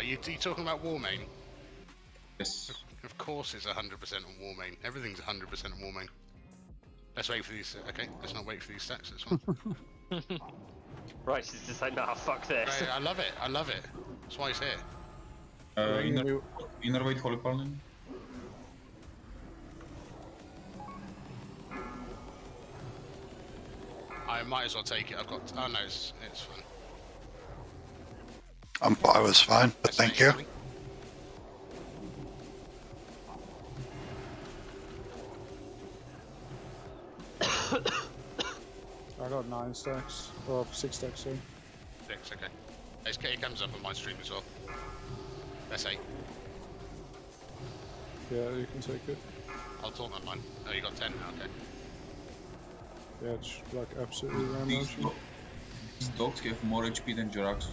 You talking about Warmane? Yes. Of course it's 100% on Warmane. Everything's 100% on Warmane. Let's wait for these. Okay, let's not wait for these stacks. This one. Right, she's just like, nah, fuck this. Right, I love it. I love it. That's why he's here. Inner weight Holy Paladin. I might as well take it. I've got. Oh no, it's fine. I was fine, but thank you. I got 9 stacks. Or 6 stacks, sorry. 6, okay. It comes up on my stream as well. That's 8. Yeah, you can take it. I'll talk on mine. Oh, you got 10 now, okay. Yeah, it's like absolutely random. These dogs have more HP than Jirax.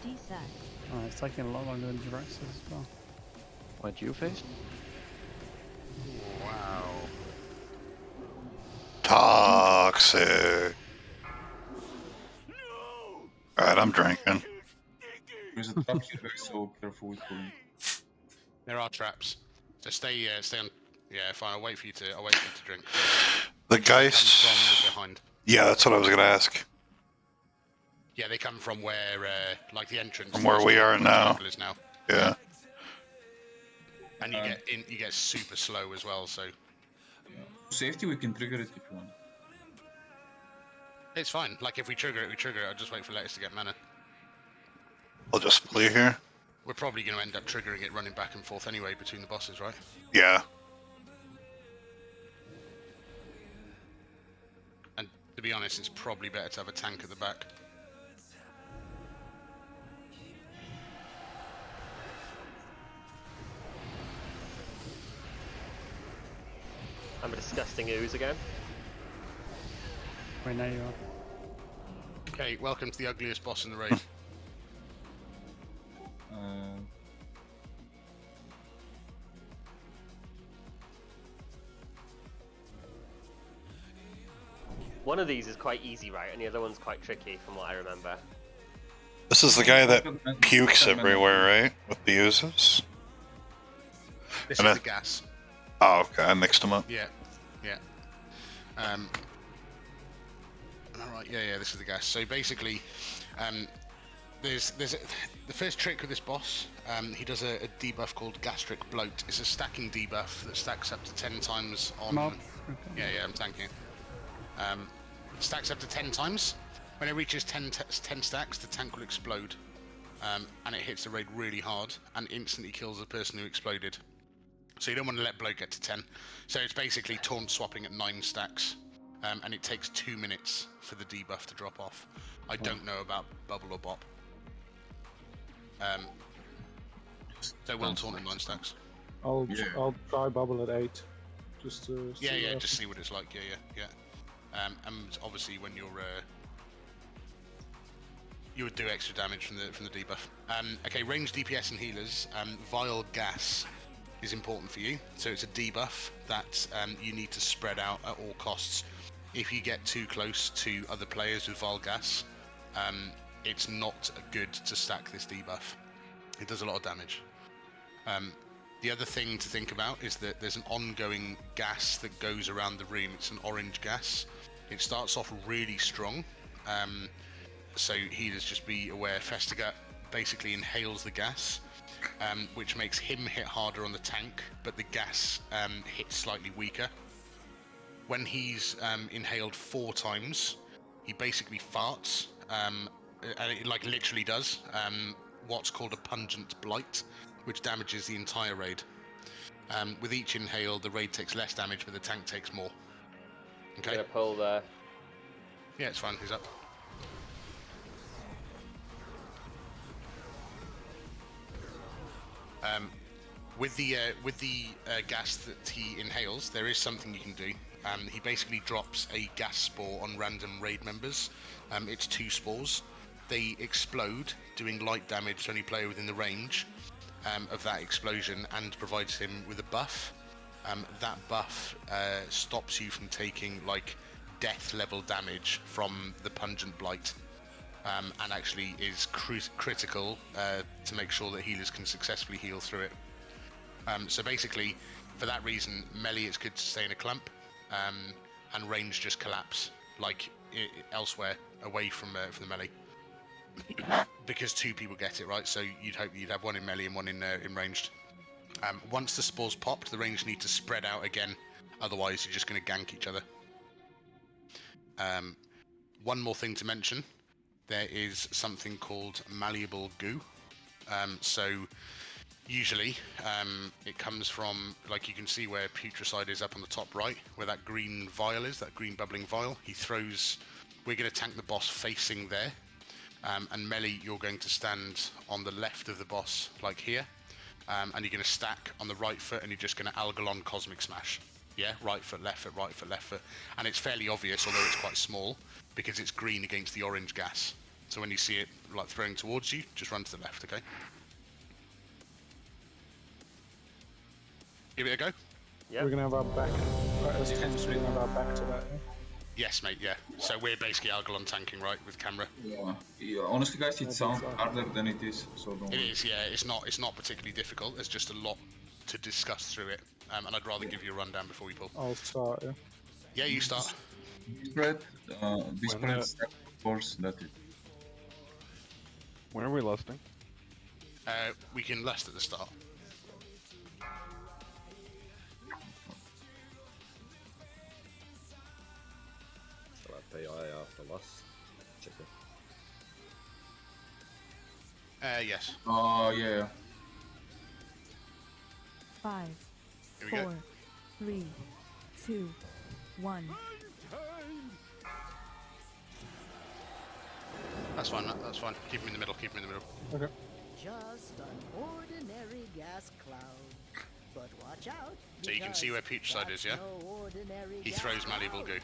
D-sack. Oh, it's taking a lot longer than Jirax's as well. What you face? Wow. Toxic. Alright, I'm drinking. There's a trap here, guys, so careful with pulling. There are traps. So stay on. Yeah, fine. I'll wait for you to drink. The They come Geists. from behind. Yeah, that's what I was gonna ask. Yeah, they come from where, like the entrance. From where we are now. Is now. Yeah. And you get super slow as well. So Safety, we can trigger it if you want. It's fine. Like, if we trigger it, we trigger it. I'll just wait for Letters to get mana. I'll just play here. We're probably going to end up triggering it running back and forth anyway between the bosses, right? Yeah. And to be honest, it's probably better to have a tank at the back. I'm a disgusting ooze again. Wait, now you are. Okay, welcome to the ugliest boss in the raid. One of these is quite easy, right? And the other one's quite tricky, from what I remember. This is the guy that pukes everywhere, right? With the uses? This And is the gas. Oh, okay. I mixed them up. Yeah, yeah. Am I right? Yeah, this is the gas. So basically, there's the first trick with this boss. He does a debuff called gastric bloat. It's a stacking debuff that stacks up to 10 times on. Mob. Yeah, I'm tanking it. Stacks up to 10 times. When it reaches 10 stacks, the tank will explode, and it hits the raid really hard and instantly kills the person who exploded. So you don't want to let bloat get to 10. So it's basically taunt swapping at 9 stacks, and it takes 2 minutes for the debuff to drop off. I don't know about bubble or bop. So we'll taunt at 9 stacks. I'll try bubble at 8, just to. Yeah, just see what it's like. Yeah. And obviously when you're you would do extra damage from the debuff. Okay, ranged DPS and healers. Vile gas is important for you. So it's a debuff that you need to spread out at all costs. If you get too close to other players with vile gas, it's not good to stack this debuff. It does a lot of damage. The other thing to think about is that there's an ongoing gas that goes around the room. It's an orange gas. It starts off really strong. So healers just be aware. Festiga basically inhales the gas, which makes him hit harder on the tank, but the gas hits slightly weaker. When he's inhaled 4 times, he basically farts, and it like literally does what's called a pungent blight, which damages the entire raid. With each inhale, the raid takes less damage, but the tank takes more. Okay. I'm gonna pull there. Yeah, it's fine. He's up. With the gas that he inhales, there is something you can do. He basically drops a gas spore on random raid members. It's 2 spores. They explode, doing light damage to any player within the range of that explosion, and provides him with a buff. That buff stops you from taking like death level damage from the pungent blight, and actually is critical to make sure that healers can successfully heal through it. So basically, for that reason, melee it's good to stay in a clump, and range just collapse like elsewhere away from the melee. Because 2 people get it, right? So you'd hope you'd have one in melee and one in ranged. Once the spore's popped, the range need to spread out again, otherwise you're just going to gank each other. One more thing to mention, there is something called malleable goo. So usually it comes from, like you can see where putricide is up on the top right, where that green vial is, that green bubbling vial. We're going to tank the boss facing there. And melee, you're going to stand on the left of the boss, like here, and you're going to stack on the right foot, and you're just going to Algalon Cosmic Smash. Yeah, right foot, left foot, right foot, left foot. And it's fairly obvious, although it's quite small, because it's green against the orange gas. So when you see it like throwing towards you, just run to the left, okay? Give it a go? Yeah. We're gonna have our back. Right, as Tim's, we're gonna have our back to that. Yeah? Yes, mate, yeah. So we're basically Algalon tanking, right, with camera? Yeah. Honestly, guys, it sounds harder than it is, so don't It worry. is, yeah. It's not particularly difficult. There's just a lot to discuss through it. And I'd rather give you a rundown before we pull. I'll start, yeah. Yeah, you start. Spread, stack, of course, that's it. When are we lusting? We can lust at the start. AI after last checker. Yes. Oh, yeah. 5, Here we go. 4, 3, 2, 1. That's fine, that's fine. Keep him in the middle, keep him in the middle. Okay. Just an ordinary gas cloud. But watch out. So you can see where Peach Side is, yeah? No ordinary He gas throws malleable cloud. goo.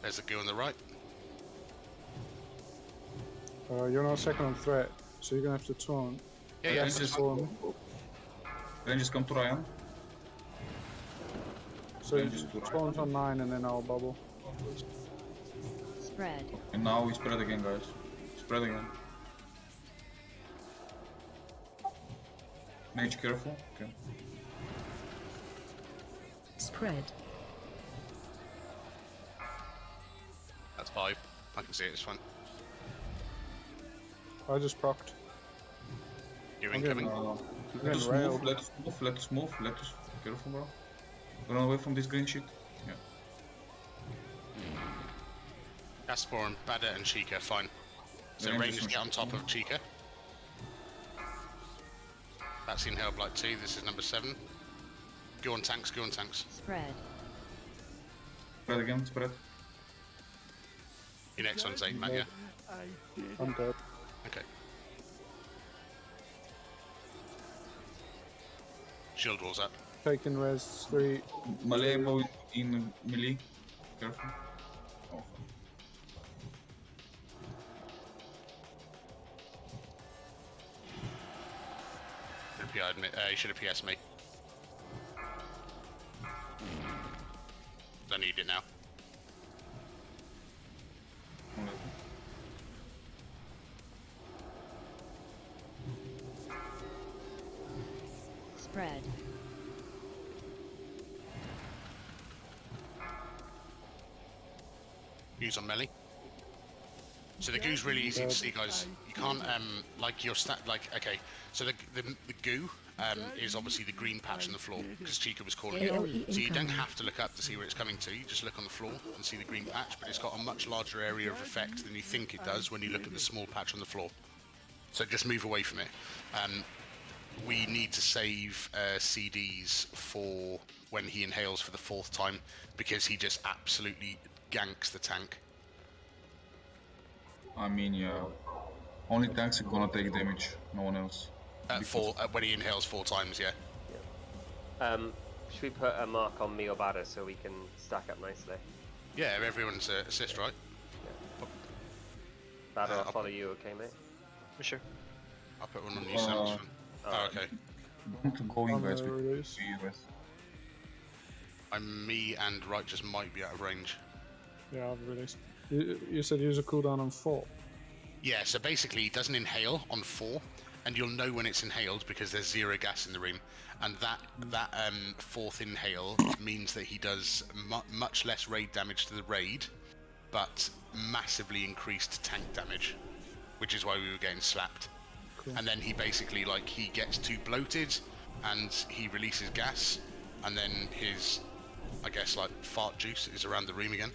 There's the goo on the right. You're not second on threat, so you're gonna have to taunt. Yeah, yeah. Rangers, Form. Rangers come to Ryan. So you Rangers just to Ryan. taunt on 9 and then I'll bubble. Spread. And now we spread again, guys. Spread again. Mage careful. Okay. Spread. That's 5. I can see it, it's fine. I just procced. You're I'm incoming. Let us railed. move, let us move, let us move, let us... Careful, bro. Run away from this green shit. Yeah. Gasporum, Bada and Chica, fine. So Rangers Rangers on get on Chica. top of Chica. That's Inhale Blight 2, this is number 7. Go on tanks, go on tanks. Spread. Spread again, spread. Your next one's 8, Matt, yeah? I'm dead. Okay. Shield wall's up. Taking res 3. Melee mode in melee. Careful. Oh. You should have PS me. Don't need it now. Spread. Use on melee. So the goo's really easy to see, guys. You can't like your okay. So the goo is obviously the green patch on the floor because Chica was calling it. So you don't have to look up to see where it's coming to. You just look on the floor and see the green patch, but it's got a much larger area of effect than you think it does when you look at the small patch on the floor. So just move away from it. We need to save CDs for when he inhales for the 4th time because he just absolutely ganks the tank. I mean, yeah. Only tanks are gonna take damage, no one else. When he inhales 4 times, yeah. Should we put a mark on me or Bada so we can stack up nicely? Yeah, everyone's assist, right? Bada, I'll follow you, okay, mate? For sure. I'll put one on you, Sam. Oh, okay. Don't go in, guys. Release. Me and Right just might be out of range. Yeah, I've released. You said use a cooldown on 4. Yeah, so basically he doesn't inhale on 4, and you'll know when it's inhaled because there's 0 gas in the room, and that 4th inhale means that he does much less raid damage to the raid, but massively increased tank damage, which is why we were getting slapped. Cool. And then he basically he gets too bloated, and he releases gas, and then his, I guess, fart juice is around the room again.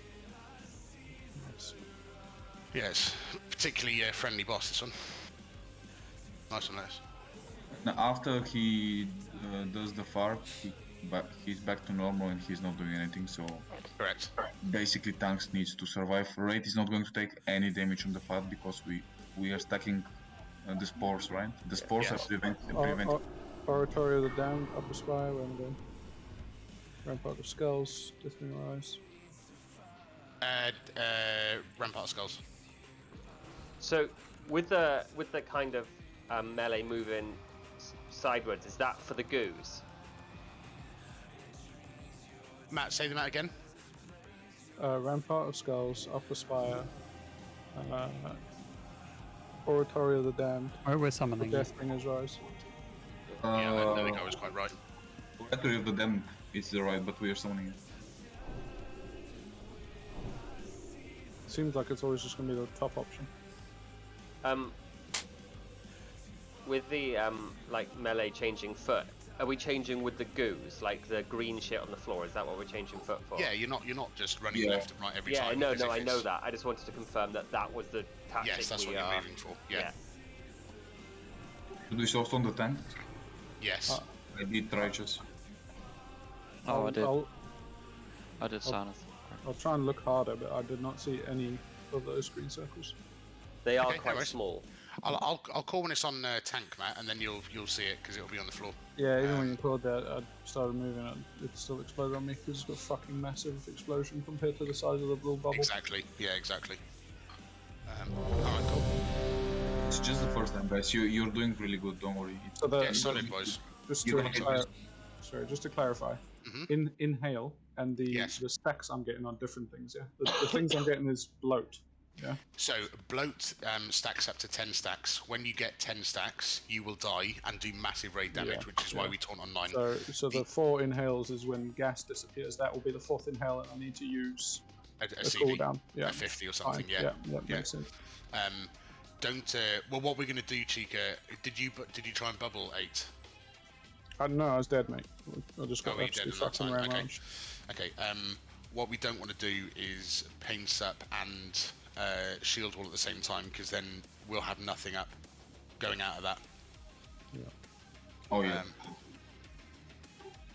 Yes, particularly friendly boss, this one. Nice one, nice. Now, after he does the fart, he's back to normal and he's not doing anything, so... Correct. Basically, tanks needs to survive. Raid is not going to take any damage on the fart because we are stacking the spores, right? The spores are preventing... Oratory of the Damned, Upper Spire, where I'm going. Rampart of Skulls, Demoralize. Rampart of Skulls. So, with the kind of melee moving sideways, is that for the goos? Matt, say them out again. Rampart of Skulls, Upper Spire, Oratory of the Damned. Oh, we're summoning. Deathbringer's Rise. Yeah, I think I was quite right. Oratory of the Damned is the right, but we are summoning it. Seems like it's always just going to be the top option. With the melee changing foot, Are we changing with the goos, like the green shit on the floor? Is that what we're changing foot for? Yeah, you're not just running Yeah. left and right every time. Yeah, because no, if I know it's- that. I just wanted to confirm that that was the tactic Yes, that's we what are. you're moving for. Yeah. Should we soft on the tank? Yes. I did righteous. Oh, I did. I did I'll- Sarnath. I'll try and look harder, but I did not see any of those green circles. They are Okay, no quite worries. small. I'll call when it's on tank, Matt, and then you'll see it because it'll be on the floor. Yeah, even when you called that, I started moving it. It still exploded on me because it's got a fucking massive explosion compared to the size of the little bubble. Exactly. Yeah, exactly. Alright, cool. It's just the first time, guys. You're doing really good. Don't worry. So the, Yeah, solid, boys. just You're to gonna get sorry, just to clarify, Mhm. inhale and the stacks I'm getting are different things. Yeah, the things I'm getting is bloat. Yeah. So bloat stacks up to 10 stacks. When you get 10 stacks, you will die and do massive raid damage, which is why we taunt on 9. So the 4 inhales is when gas disappears. That will be the 4th inhale, and I need to use a CV, cooldown. Yeah. a 50 or something. Fine. Yeah. Makes sense. Don't. Well, what we're gonna do, Chica? Did you try and bubble 8? I don't know. I was dead, mate. I just got you dead absolutely in that fucking time. ram Okay. launched. Okay. What we don't want to do is pain sup and shield wall at the same time, because then we'll have nothing up going out of that. Yeah. Oh yeah.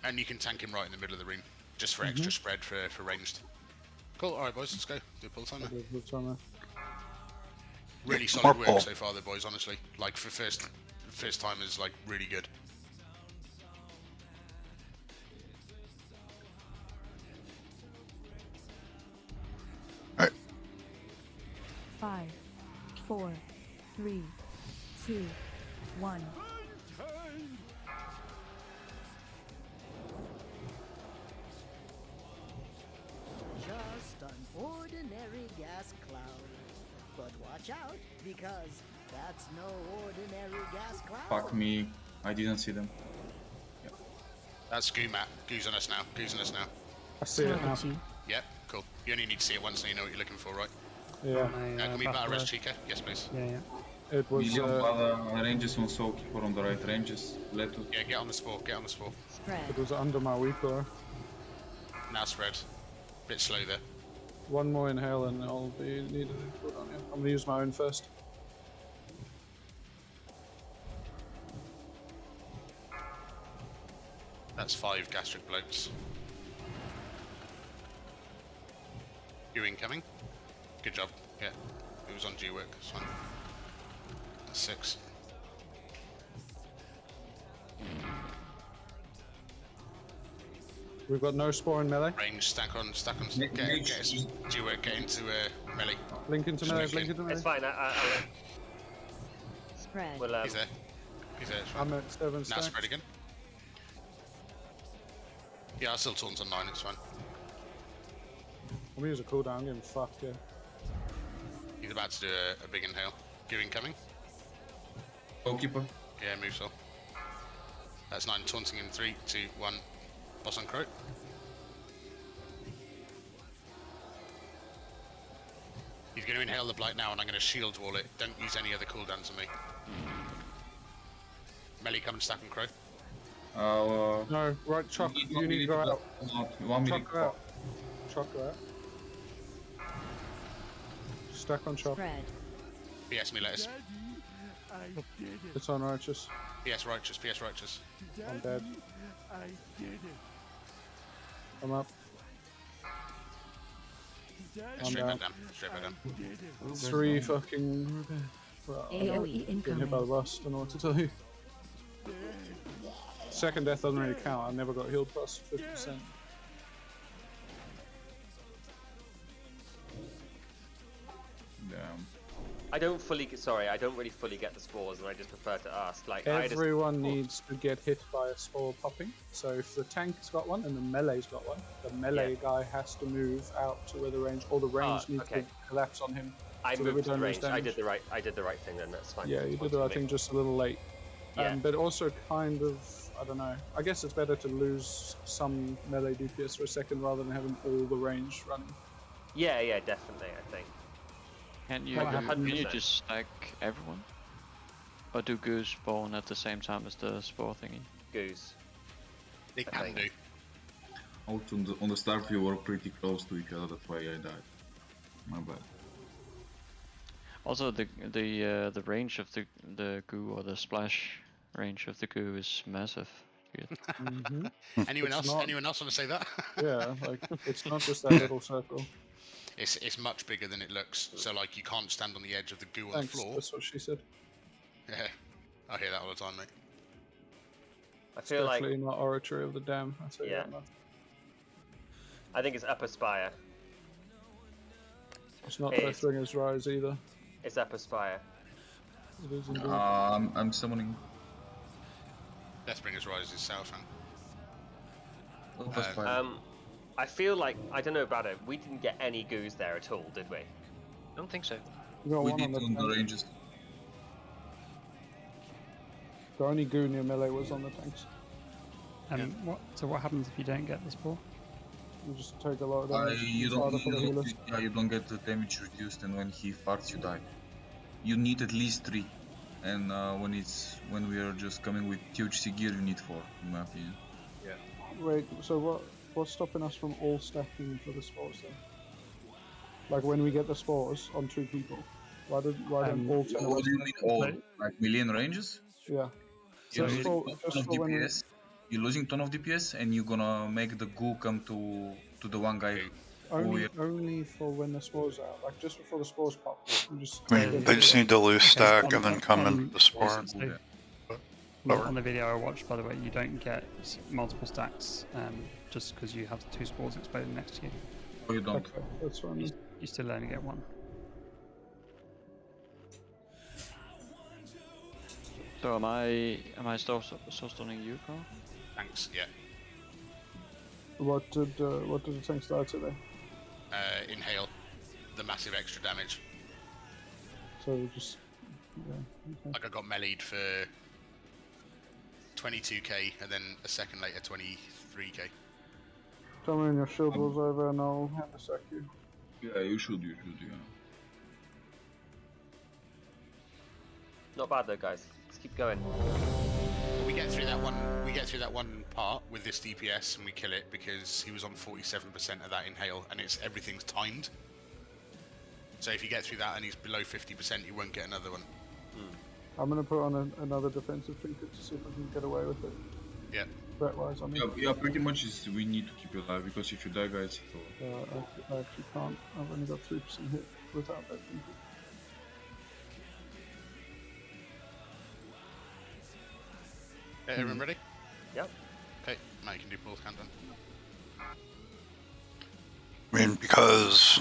And you can tank him right in the middle of the ring, just for extra spread for ranged. Cool. All right, boys, let's go. Do a pull timer. Really solid work so far, though, boys. Honestly, like for first timers, like really good. All right. 5, 4, 3, 2, 1. Just an ordinary gas cloud. But watch out, because that's no ordinary gas cloud. Fuck me. I didn't see them. That's goo, Matt. Goo's on us now. Goo's on us now. I see it now. Yep, cool. You only need to see it once so you know what you're looking for, right? Yeah. Can we battle rest Chica? Yes, please. Yeah. It was. Ranges on Soulkeeper on the right ranges. Let us. Yeah, get on the spore. Get on the spore. It was under my weaker. Now spread. Bit slow there. One more inhale and I'll be needed to put on you. I'm gonna use my own first. That's 5 gastric bloats. You incoming? Good job. Yeah, it was on G work. It's fine. That's 6. We've got no spore in melee. Range, stack on. Get us G work. Get into melee. Blink into melee. Blink into melee. It's fine. Spread. We'll, He's there. He's there. It's fine. I'm at 7 Now stacks. spread again. Yeah, I still taunt on 9. It's fine. I'm gonna use a cooldown. I'm getting fucked. Yeah. He's about to do a big inhale. Give incoming. Soulkeeper. Yeah, move so. That's 9 taunting in 3, 2, 1. Boss on Crow. He's going to inhale the blight now, and I'm going to shield wall it. Don't use any other cooldowns on me. Melee, come and stack on Crow. No, right, Chuck. You need to go out. Chuck her out. Chuck her out. Stack on Chuck. Spread. PS me, let us. It's on righteous. PS righteous, PS righteous. I'm dead. I did it. I'm up. I'm Straight down. back down. Straight back down. 3 fucking. Well, AoE getting hit by the incoming. bus. Don't know what to tell you. Second death doesn't really count. I never got healed plus 50%. Damn. I don't really fully get the spores, and I just prefer to ask. Like, Everyone needs to get hit by a spore popping. So if the tank's got one and the melee's got one, the melee guy has to move out to where the range, or the range needs to collapse on him. I so that we moved to don't the lose range. I damage. did the right thing then. That's fine. Yeah, you did the right thing, just a little late. Yeah. But also kind of, I don't know. I guess it's better to lose some melee DPS for a second rather than having all the range running. Yeah, definitely. I think. Can you 100%. just stack everyone? Or do goose spawn at the same time as the spore thingy? Goose. They can do. Also, on the start we were pretty close to each other, that's why I died. My bad. Also, the range of the goo, or the splash range of the goo, is massive. Anyone else want to say that? Yeah, like it's not just that little circle. It's much bigger than it looks. So like you can't stand on the edge of the goo on Thanks, the floor. that's what she said. Yeah, I hear that all the time, mate. I feel like Definitely not oratory of the dam. I tell you Yeah. that much. I think it's Upper Spire. It's not It is. Deathbringer's Rise either. It's Upper Spire. It is indeed. I'm summoning. Deathbringer's Rise is south, I feel like, I don't know about it, we didn't get any goos there at all, did we? Don't think so. You got We one did on on the tank. ranges. The only goo near melee was on the tanks. So what happens if you don't get the spore? You just take a lot of damage. You It's harder for the healers. you don't get the damage reduced, and when he farts, you die. You need at least 3, and when we are just coming with THC gear, you need 4, in my opinion. Yeah. Wait, so what's stopping us from all stacking for the spores then? Like when we get the spores on 2 people, why don't all 10 What of do us? you mean all? Like million ranges? Yeah. You're Just losing for- ton just of for when we- DPS. You're losing ton of DPS, and you're gonna make the goo come to the one guy. Only for when the spores are out. Like just before the spores pop. You just I mean, they just need to lose stack and then come in the spore. On the video I watched, by the way, you don't get multiple stacks just because you have 2 spores exploding next to you. Oh, you don't. Okay, that's fine. You still only get 1. So am I still stunning you, Carl? Thanks, yeah. What did the tanks die today? Inhale the massive extra damage. So just yeah. Okay. Like I got meleeed for 22k and then a second later 23k. Tell me when your shield was over and I'll hand a sec you. Yeah, you should, yeah. Not bad though, guys. Let's keep going. We get through that one part with this DPS and we kill it because he was on 47% of that inhale and everything's timed. So if you get through that and he's below 50%, you won't get another one. I'm gonna put on another defensive trinket to see if I can get away with it. Yeah. Threat wise, I mean. Yeah, pretty much we need to keep you alive because if you die, guys, I actually can't. I've only got 3% hit without that trinket. Everyone ready? Yep. Okay, Matt, you can do both hand then. I mean, because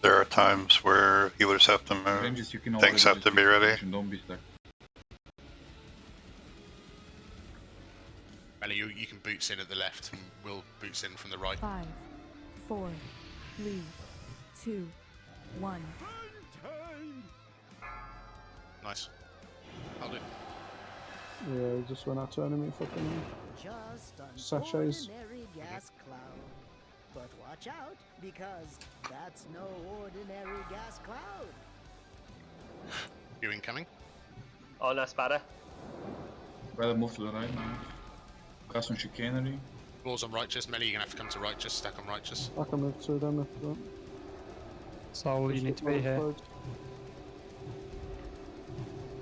there are times where healers have to move, ranges, you can things already have to just be use ready. protection, don't be stuck. Melly, you can boots in at the left and we'll boots in from the right. 5, 4, 3, 2, 1. Nice. I'll do. Yeah, just when I turn me fucking Just an sachets. ordinary gas cloud. But watch out, because that's no ordinary gas cloud. You incoming? On us, Spada. Better move to the right now. Cast on chicanery. Balls on righteous. Melly, you're gonna have to come to righteous. Stack on righteous. I can move to them if you want. Soul, you need to be here.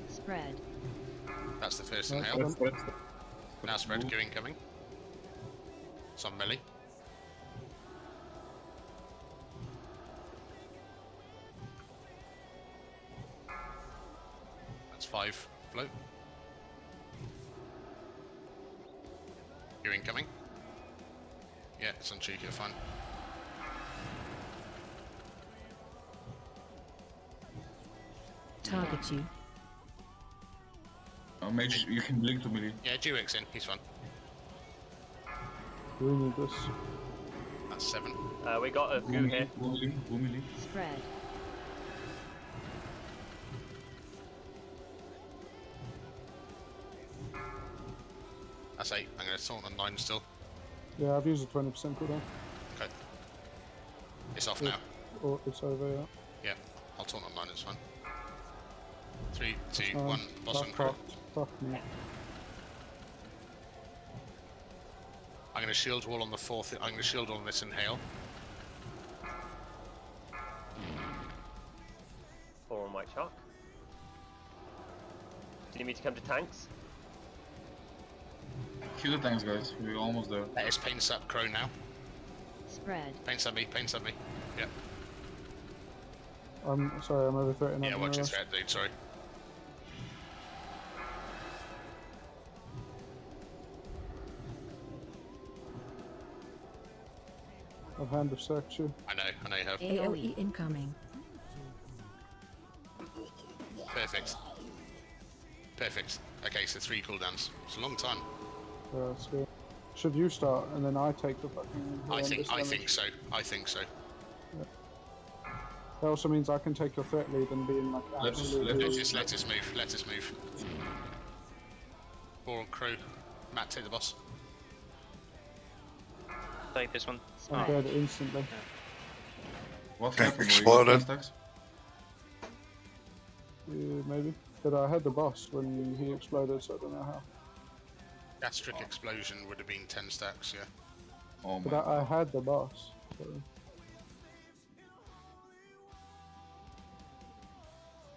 Spread. That's the first Nice inhale. one. Now spread. Go incoming. It's on Melly. That's 5 float. You're incoming. Yeah, it's on cheek, you're fine. Target you. Mage, you can blink to melee. Yeah, Duix in, he's fine. We need this. That's 7. We got a goo here. Go melee. Spread. That's 8. I'm gonna taunt on 9 still. Yeah, I've used a 20% cooldown. Okay. It's off Yeah. now. Or it's over, yeah. Yeah, I'll taunt on 9, it's fine. 3, 2, Nice. 1, boss on That's crew. fucked. Fuck me. I'm gonna shield wall on the 4th. I'm gonna shield wall on this inhale. 4 on white shark. Do you need me to come to tanks? Kill the tanks, guys. We're almost there. Let us paint up crow now. Spread. Paint up me. Paint up me. Yep. I'm sorry, I'm over threatening. Yeah, watch your threat, dude. Sorry. I've hand of sex you. I know you have. AOE incoming. Perfect. Perfect. Okay, so 3 cooldowns. It's a long time. Yeah, that's good. Should you start and then I take the fucking. I think damage? so. I think so. Yeah. That also means I can take your threat lead and be in like Let absolutely. us move. Let us move. 4 on crew. Matt, take the boss. Take this one. I'm dead instantly. What Tank happened? exploded. Yeah, maybe. But I had the boss when he exploded, so I don't know how. Gastric explosion would have been 10 stacks, yeah. Oh my. But I had the boss. So.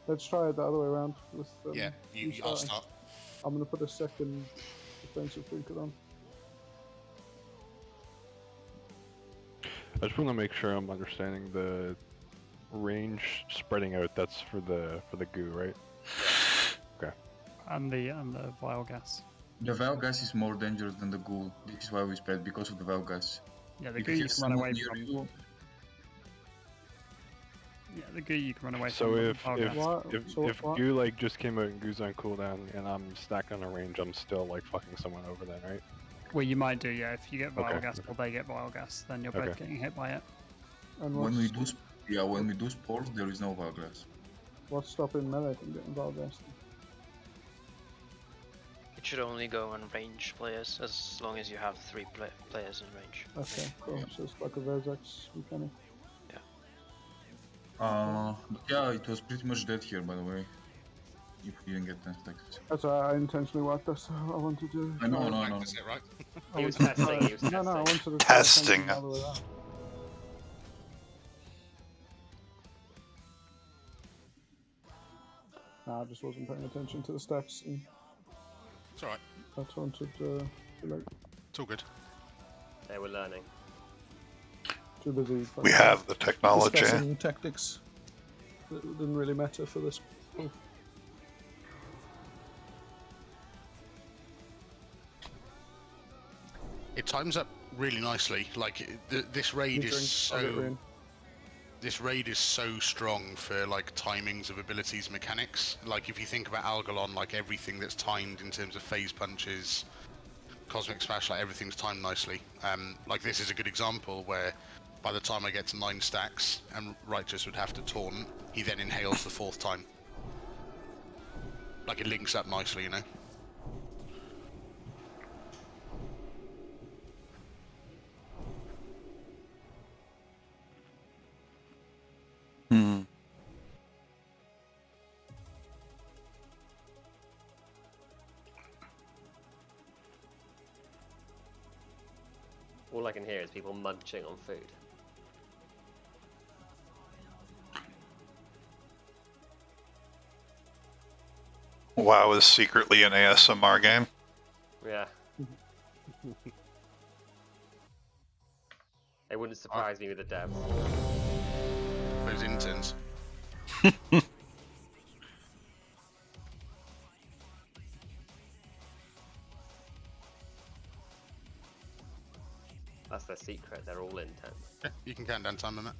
Let's try it the other way around. With, Yeah, I'll starting. start. I'm gonna put a second defensive trinket on. I just want to make sure I'm understanding the range spreading out. That's for the goo, right? Okay. And the vial gas. The vial gas is more dangerous than the ghoul. This is why we spread, because of the vial gas. Yeah, the If goo you you have can run someone away near from. you, Yeah, the goo you can run away So from. if vial gas. if goo like just came out and goo's on cooldown and I'm stacked on a range, I'm still like fucking someone over then, right? Well, you might do, yeah. If you get vial Okay, gas or they get vial gas, then you're both Okay. getting hit by it. And when we do sports, there is no vial gas. what's stopping melee from getting vial gas? It should only go on range players as long as you have 3 players in range. Okay, cool. So it's like a Vertex mechanic. Yeah, it was pretty much dead here, by the way. If we didn't get 10 stacks. That's why I intentionally wiped us. I wanted to. I know. That's it, right? I He was wanted to testing, try- he was No, I testing. wanted to try Testing. something all the way around. Nah, I just wasn't paying attention to the stats. And It's alright. I wanted to like It's all good. They were learning. too busy. We have the technology. Discussing tactics. That didn't really matter for this. Oh. It times up really nicely. Like this raid You is drink, I'll get so. rain. This raid is so strong for like timings of abilities, mechanics. Like if you think about Algalon, like everything that's timed in terms of phase punches, cosmic smash, like everything's timed nicely. Like this is a good example where by the time I get to 9 stacks and Righteous would have to taunt, he then inhales the 4th time. Like it links up nicely, you know. Hmm. All I can hear is people munching on food. WoW is secretly an ASMR game. Yeah. It wouldn't surprise me with the devs. Those interns. That's their secret. They're all intense. Yeah, you can count down time on that.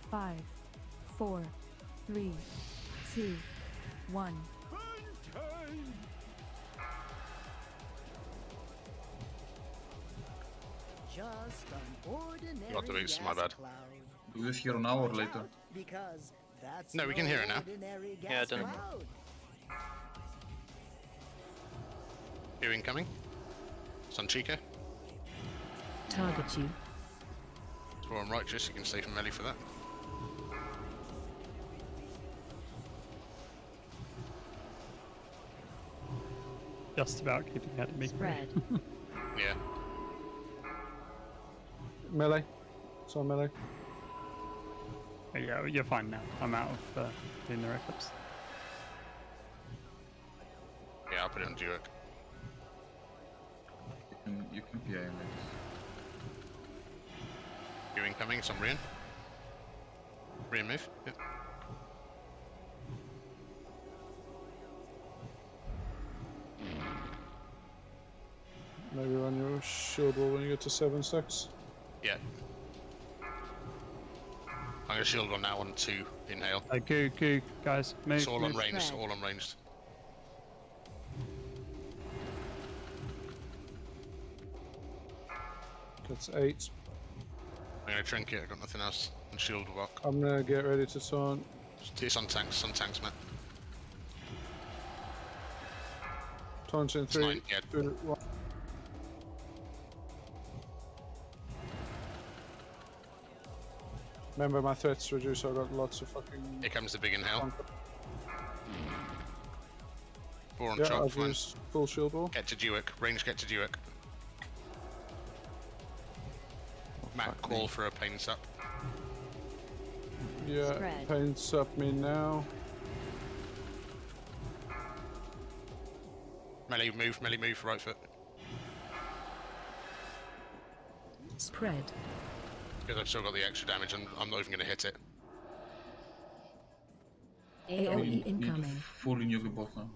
Five, 4, 3, 2, 1. Just an ordinary You got the boost, my gas bad. cloud. Do this here now or later? Because that's No, we can hear it now. ordinary Yeah, gas done. cloud. Who incoming? Sunchika. Target you. Spore on Righteous, you can stay from melee for that. Just about keeping ahead of me. Spread. Yeah. Melee. It's on melee. Yeah, you're fine now. I'm out of Lunar Eclipse. Yeah, I'll put it on Duic. You can PA him. You incoming, it's on Rian. Rian move. Yep. Maybe run your shield wall when you get to 7-6. Yeah. I'm gonna shield one now on 2 inhale. Goo, guys. Move, It's all on move. ranged, Spread. all on ranged. That's 8. I'm gonna trinket, I've got nothing else. And shield walk. I'm gonna get ready to taunt. It's on tanks, Matt. Taunt in 3, Nine, yeah. 2, 1. Remember my threats reduced, so I got lots of fucking... Here comes the big inhale. 4 on Yeah, chop, I've fine. used full shield wall. Get to Duic, range get to Duic. Matt, call for a pain sup. Yeah, Spread. paints up me now. Melee move, right foot. Spread. Because I've still got the extra damage and I'm not even going to hit it. AoE incoming. Full in yoga bot now.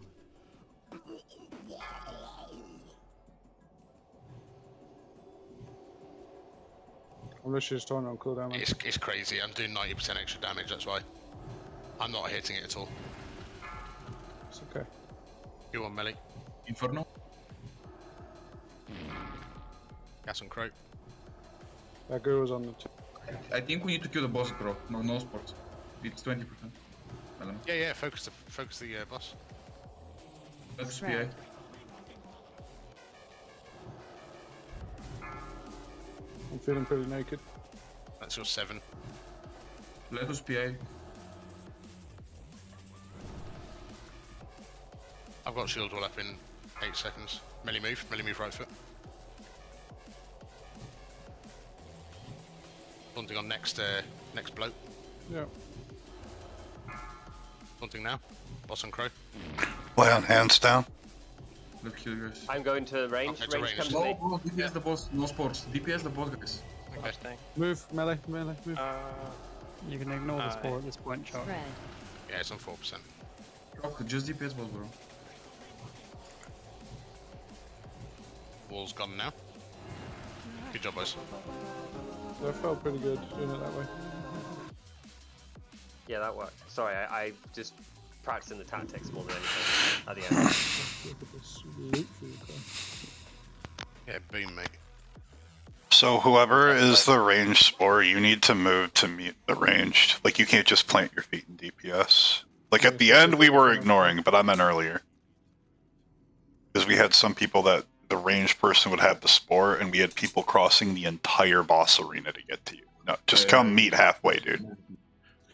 I'm literally just taunt on cooldown. Man. It's crazy, I'm doing 90% extra damage, that's why. I'm not hitting it at all. It's okay. You on melee. Inferno. Gas on Crow. That girl was on the I think we need to kill the boss, bro. No sports. It's 20%. Yeah, focus the boss. That's PA. Spread. I'm feeling pretty naked. That's your 7. Let us PA. I've got shield wall up in 8 seconds. Melee move right foot. Taunting on next bloat. Yeah. Taunting now. Boss on Crow. Lay on hands down. Look here, guys. I'm going to range. Okay, to Range range. comes to No, me. bro, DPS the boss. No sports. DPS the boss, guys. Okay. Move, melee, move. You can ignore the spore at this point, Chuck. Spread. Yeah, it's on 4%. Rock, just DPS boss, bro. Wall's gone now. Good job, boys. That felt pretty good doing it that way. Yeah, that worked. Sorry, I just practicing the tactics more than anything at the end. Look at this loot for you, okay? Yeah, boom, mate. So whoever is the ranged spore, you need to move to meet the ranged. Like you can't just plant your feet in DPS. Like at the end we were ignoring, but I meant earlier. Because we had some people that the ranged person would have the spore, and we had people crossing the entire boss arena to get to you. No, just come meet halfway, dude.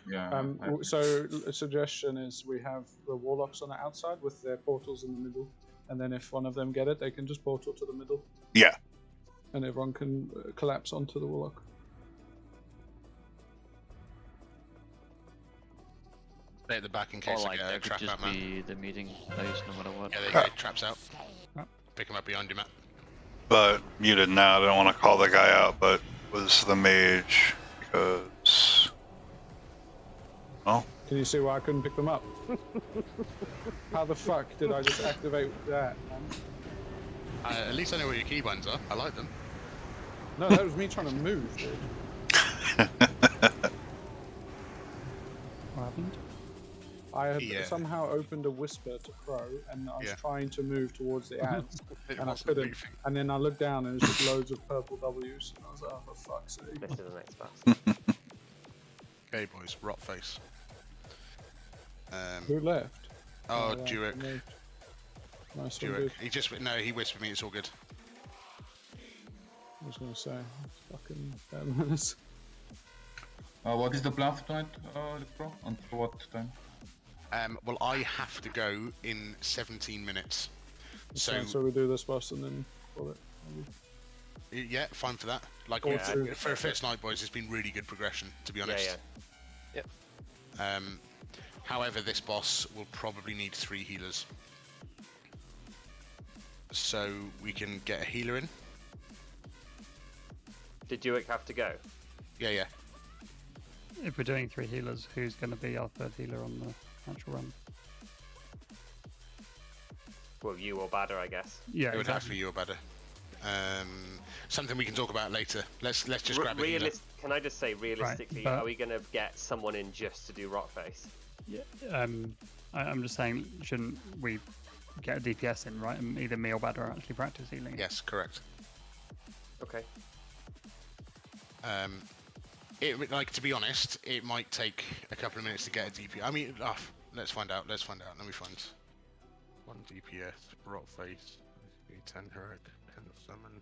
Yeah. So a suggestion is we have the warlocks on the outside with their portals in the middle, and then if one of them get it, they can just portal to the middle. Yeah. And everyone can collapse onto the warlock. Stay at the back in case Or I like get a that could trap just out, Matt. be the meeting place no matter what. Yeah, there you go. Traps out. Pick him up behind you, Matt. But muted now. I don't want to call the guy out, but was the mage because. Oh. Can you see why I couldn't pick them up? How the fuck did I just activate that, man? At least I know where your keybinds are. I like them. No, that was me trying to move, dude. What happened? I had somehow opened a whisper to Crow, and I was trying to move towards the ants, and I couldn't. moving. And then I looked down, and it was just loads of purple W's. And I was like, oh, for fuck's sake. This is the next pass. Okay, boys. Rot face. Who left? Oh, yeah, Duic. moved. Nice one, Duic. dude. He whispered me. It's all good. was gonna say. Fucking 10 minutes. What is the plan for tonight, Pro? Until what time? Well, I have to go in 17 minutes. So we do this boss and then call it. Maybe. yeah, fine for that. Like Or two. for a first night, boys, it's been really good progression, to be honest. Yeah. However, this boss will probably need 3 healers. So we can get a healer in. Did Duick have to go? Yeah. If we're doing 3 healers, who's going to be our 3rd healer on the actual run? Well, you or Badder, I guess. Yeah, it would have to be you or better. Something we can talk about later. Let's just grab a healer. Can I just say, realistically, but- are we going to get someone in just to do Rockface? Yeah. I'm just saying, shouldn't we get a DPS in, right? And either me or Badder are actually practice healing. Yes, correct. Okay. Like, to be honest, it might take a couple of minutes to get a DPS. I mean, let's find out. Let me find 1 DPS, rock face, 10 heroic, 10 summon.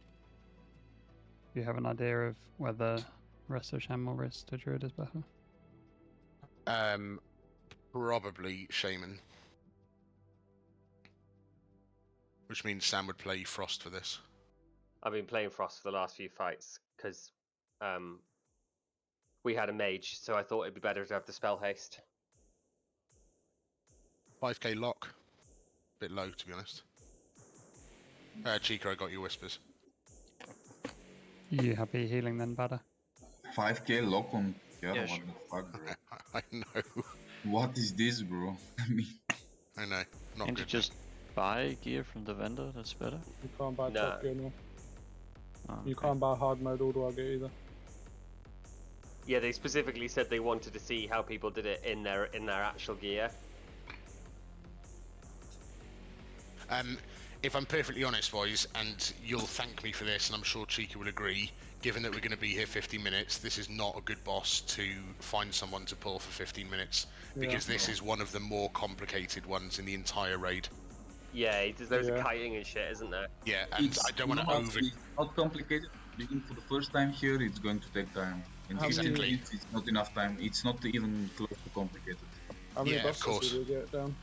Do you have an idea of whether Resto Sham or Resto Druid is better? Probably Shaman. Which means Sam would play Frost for this. I've been playing Frost for the last few fights because we had a mage, so I thought it'd be better to have the spell haste. 5k lock. Bit low, to be honest. Chica, I got your whispers. You happy healing then, Badder? 5k lock on. Yeah, Yeah, what sure. the fuck, bro? I know. What is this, bro? I mean, I know. Not Can't good. you just buy gear from the vendor? That's better. You can't buy No. top gear now. Oh, You okay. can't buy hard mode Ulduar gear either. Yeah, they specifically said they wanted to see how people did it in their actual gear. If I'm perfectly honest, boys, and you'll thank me for this, and I'm sure Chica will agree, given that we're going to be here 15 minutes, this is not a good boss to find someone to pull for 15 minutes, because this is one of the more complicated ones in the entire raid. Yeah, there's loads of kiting and shit, isn't there? Yeah, and I don't want to over... It's not complicated. Being for the first time here, it's going to take time. And 15 Exactly. minutes, it's not enough time. It's not even close to complicated. How many Yeah, of bosses course. did we get down?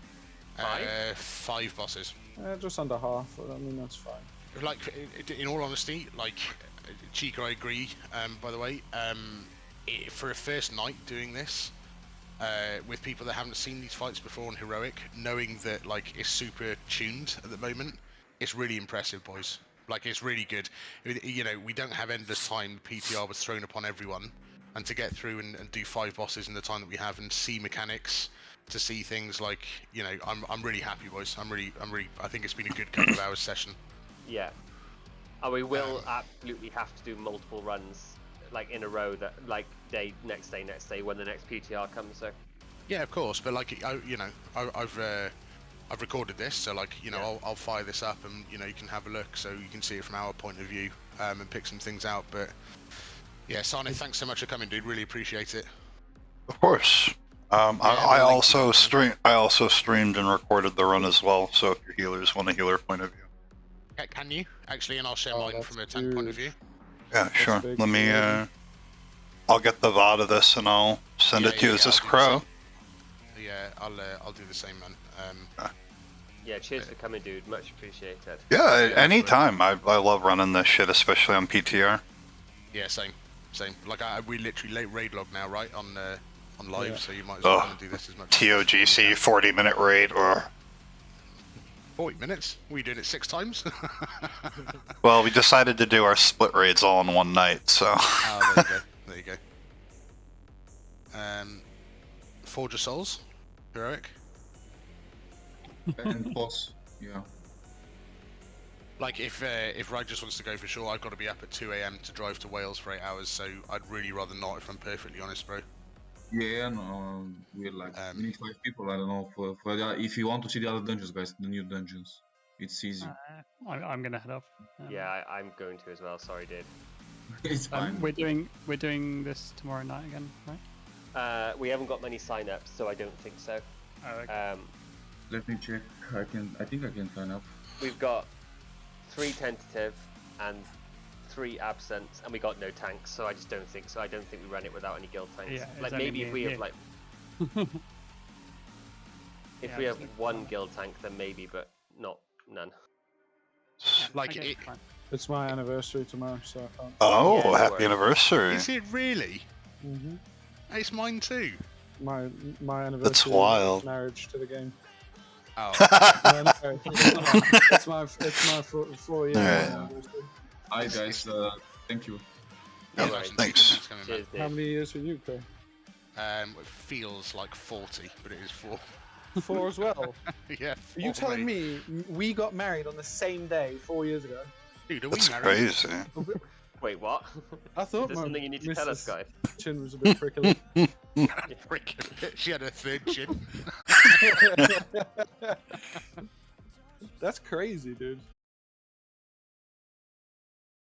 5 bosses. Just under half, but I mean, that's fine. Like, in all honesty, like, Chica, I agree, by the way, for a first night doing this, with people that haven't seen these fights before on Heroic, knowing that, like, it's super tuned at the moment, it's really impressive, boys. Like, it's really good. You know, we don't have endless time. PTR was thrown upon everyone, and to get through and do 5 bosses in the time that we have and see mechanics, to see things like, you know, I'm really happy, boys. I think it's been a good couple of hours session. Yeah. And we will absolutely have to do multiple runs, like, in a row, that, like, next day, when the next PTR comes, so... Yeah, of course, but, like, I've recorded this, so, like, you know, I'll fire this up and, you know, you can have a look so you can see it from our point of view, and pick some things out, but... Yeah, Sane, thanks so much for coming, dude. Really appreciate it. Of course. I also streamed and recorded the run as well. So if your healers want a healer point of view, Can you actually? And I'll share mine from a tank point of view. yeah, sure. Let me. I'll get the VOD of this and I'll send it to you as this crow. Yeah, I'll do the same, man. Yeah, cheers for coming, dude. Much appreciated. Yeah, anytime. I love running this shit, especially on PTR. Yeah, same. Like we literally raid log now, right, on live, so you might as well come and do this as much. TOGC 40-minute raid, or 40 minutes? We did it 6 times. well, we decided to do our split raids all in one night, so. Oh, there you go. Forge of Souls, Heroic. And boss, yeah. Like, if Righteous wants to go for sure, I've got to be up at 2 AM to drive to Wales for 8 hours, so I'd really rather not, if I'm perfectly honest, bro. Yeah, no, we're like, we need 5 people, I don't know, for if you want to see the other dungeons, guys, the new dungeons. It's easy. I'm gonna head off. Yeah, I'm going to as well. Sorry, dude. It's fine. We're doing this tomorrow night again, right? We haven't got many sign-ups, so I don't think so. Oh, okay. Let me check. I think I can sign up. We've got 3 tentative and 3 absents, and we got no tanks, so I just don't think so. I don't think we ran it without any guild tanks. Yeah, like it's only maybe me if and we you. have like if Yeah, we just have look one fine. guild tank, then maybe, but none. Like Okay, it, fine. It's my anniversary tomorrow, so I can't. Oh, Yeah, no happy worries. anniversary! is it really? Mm-hmm. It's mine too. My anniversary. wild. Is marriage to the game. Oh, No, no, it's my 4 year Alright. anniversary. Hi guys, thank you. yeah, No nice worries. and Thanks. Thanks for coming, Cheers, How Dave. many years for you, Clay? man. It feels like 40, but it is 4. 4 as well. Yeah. Are you 4 telling me we got married on the same day 4 years ago? Dude, are we That's married? crazy. Wait, what? I thought Is there my something you need to tell us, Mrs. guys? Chin was a bit prickly. Freaking- she had a third chin. That's crazy, dude.